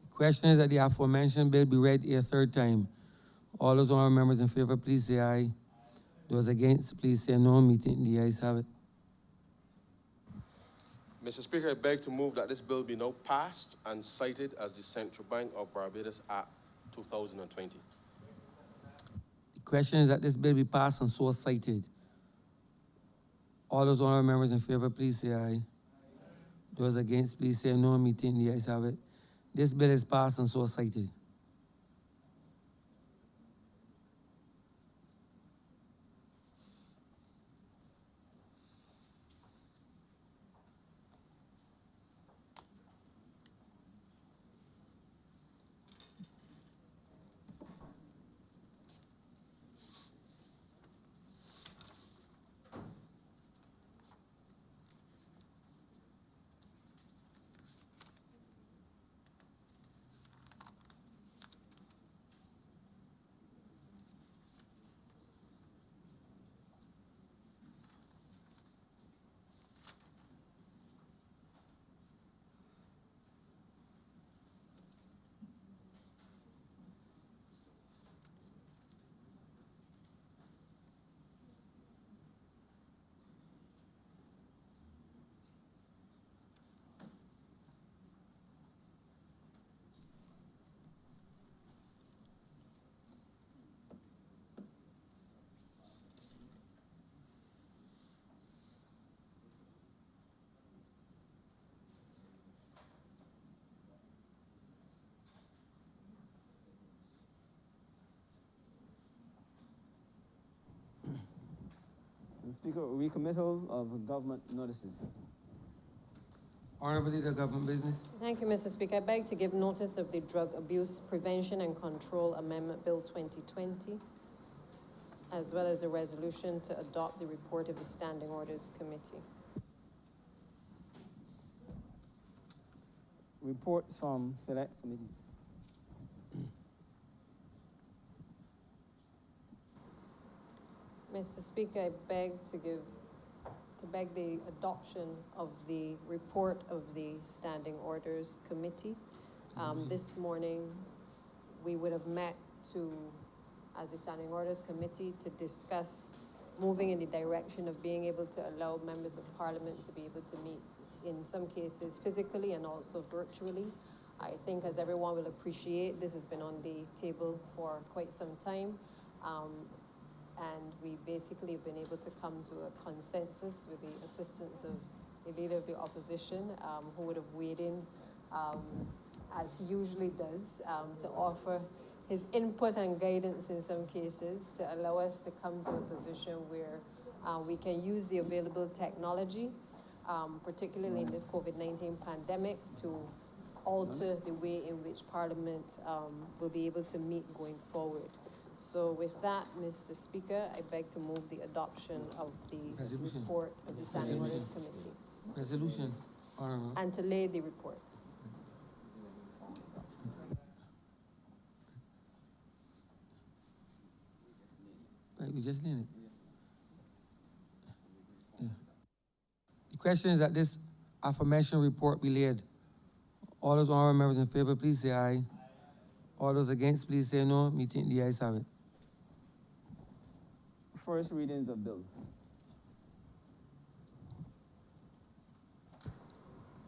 S2: The question is that the aforementioned bill be read a third time. All those honorable members in favor, please say aye. Those against, please say no. Meeting the ayes have it.
S4: Mr. Speaker, I beg to move that this bill be now passed and cited as the Central Bank of Barbados Act 2020.
S2: The question is that this bill be passed and so cited. All those honorable members in favor, please say aye. Those against, please say no. Meeting the ayes have it. This bill is passed and so cited.
S6: Speaker, recommittal of government notices.
S2: Honorable Leader, Government Business.
S7: Thank you, Mr. Speaker. I beg to give notice of the Drug Abuse Prevention and Control Amendment Bill 2020, as well as a resolution to adopt the report of the Standing Orders Committee.
S6: Reports from select committees.
S7: Mr. Speaker, I beg the adoption of the report of the Standing Orders Committee. This morning, we would have met as the Standing Orders Committee to discuss moving in the direction of being able to allow members of Parliament to be able to meet, in some cases physically and also virtually. I think, as everyone will appreciate, this has been on the table for quite some time. And we basically have been able to come to a consensus with the assistance of the Leader of the Opposition, who would have weighed in, as he usually does, to offer his input and guidance in some cases to allow us to come to a position where we can use the available technology, particularly in this COVID-19 pandemic, to alter the way in which Parliament will be able to meet going forward. So with that, Mr. Speaker, I beg to move the adoption of the report of the Standing Orders Committee.
S2: Resolution, Honorable.
S7: And to lay the report.
S2: Right, we just need it. Yeah. The question is that this aforementioned report be laid. All those honorable members in favor, please say aye. All those against, please say no. Meeting the ayes have it.
S6: First readings of bills.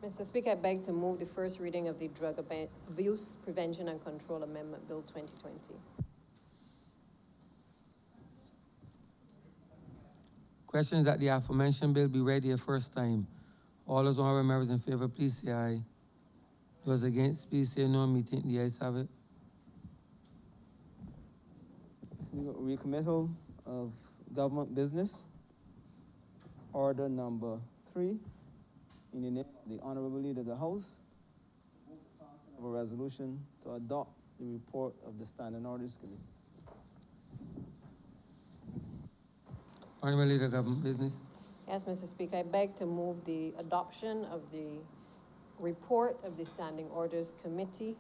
S7: Mr. Speaker, I beg to move the first reading of the Drug Abuse Prevention and Control Amendment Bill 2020.
S2: Question is that the aforementioned bill be read the first time. All those honorable members in favor, please say aye. Those against, please say no. Meeting the ayes have it.
S6: Speaker, recommittal of government business. Order number 3. In the name of the Honorable Leader of the House, of a resolution to adopt the report of the Standing Orders Committee.
S2: Honorable Leader, Government Business.
S7: Yes, Mr. Speaker, I beg to move the adoption of the report of the Standing Orders Committee,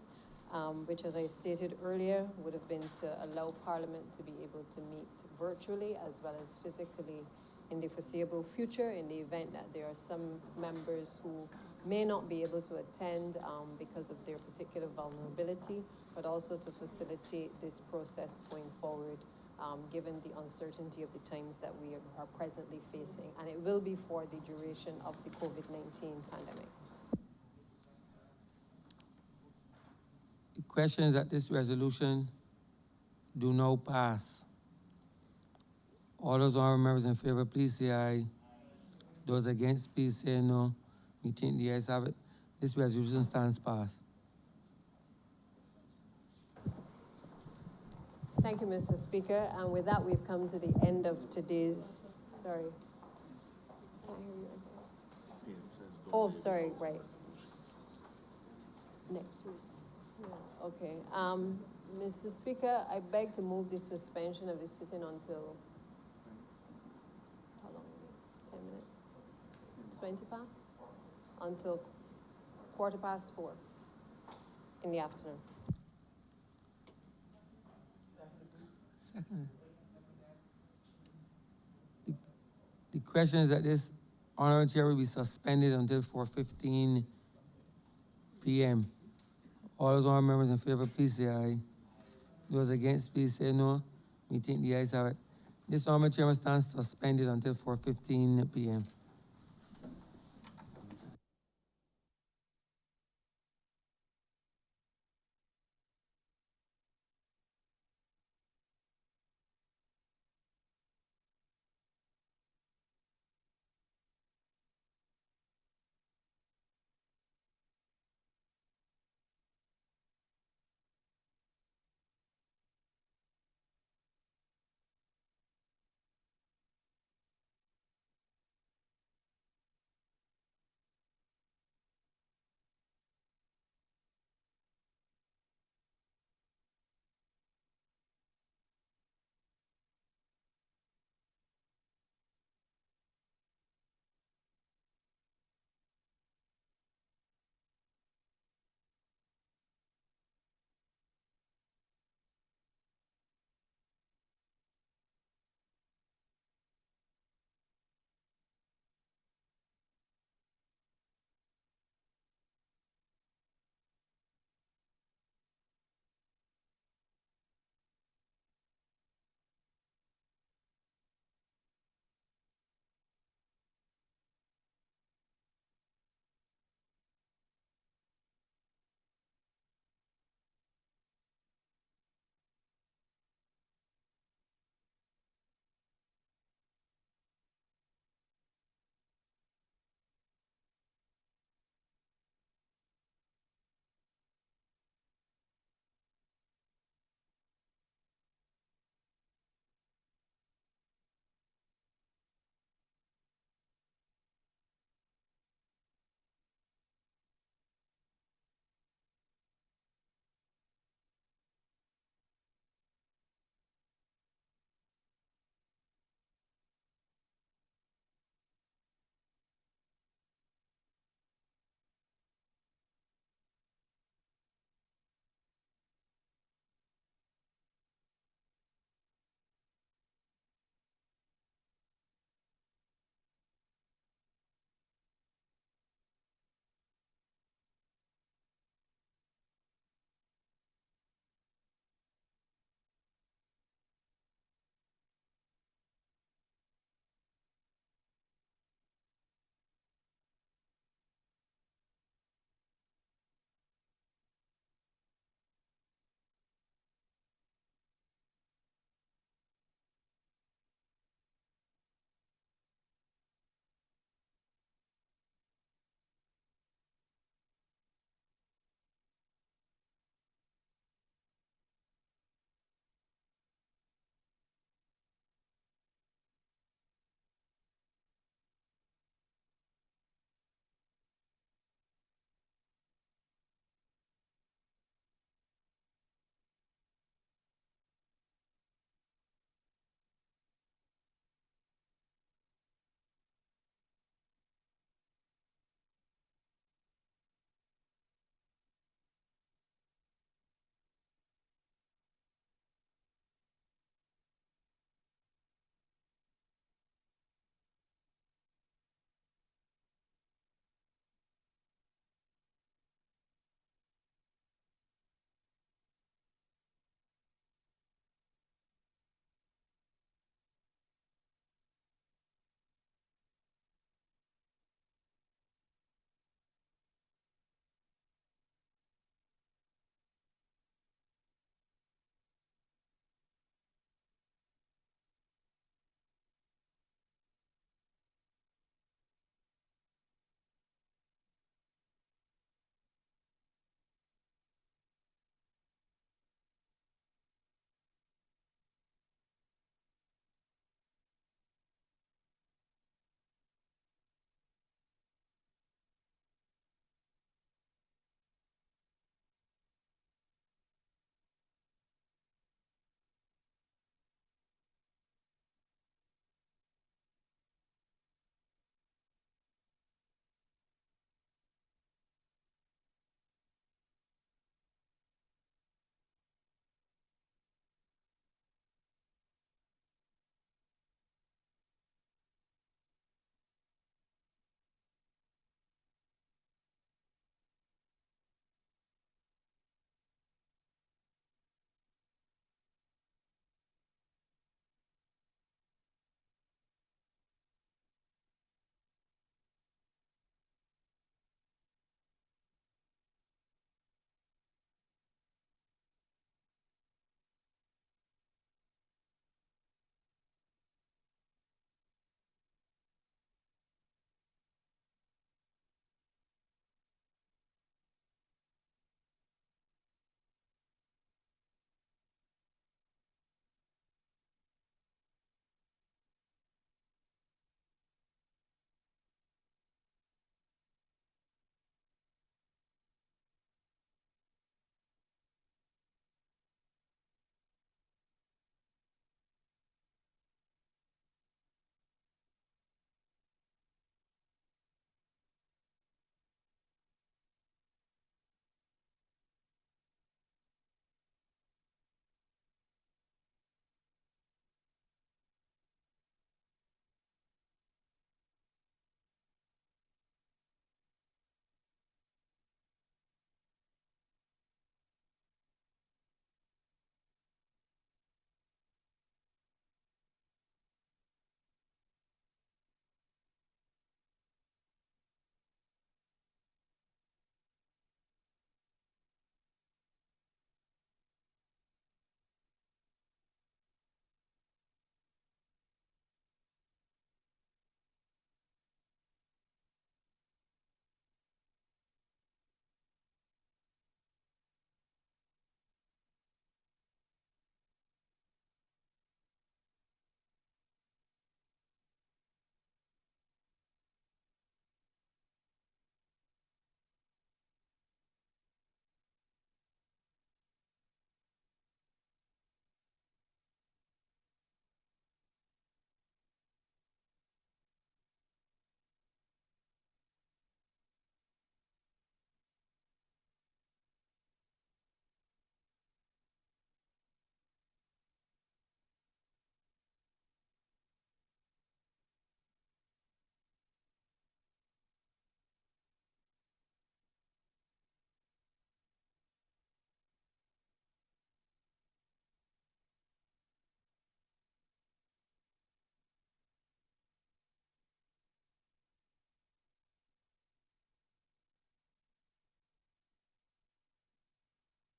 S7: which, as I stated earlier, would have been to allow Parliament to be able to meet virtually as well as physically in the foreseeable future, in the event that there are some members who may not be able to attend because of their particular vulnerability, but also to facilitate this process going forward, given the uncertainty of the times that we are presently facing. And it will be for the duration of the COVID-19 pandemic.
S2: The question is that this resolution do now pass. All those honorable members in favor, please say aye. Those against, please say no. Meeting the ayes have it. This resolution stands passed.
S7: Thank you, Mr. Speaker. And with that, we've come to the end of today's, sorry. Can't hear you. Oh, sorry, right. Next week. Yeah, okay. Mr. Speaker, I beg to move the suspension of the sitting until, how long? 10 minutes? 20 past? Until 4:15 in the afternoon.
S2: Second. The question is that this honorable chair will be suspended until 4:15 p.m. All those honorable members in favor, please say aye. Those against, please say no. Meeting the ayes have it. This honorable chair stands suspended until 4:15 p.m.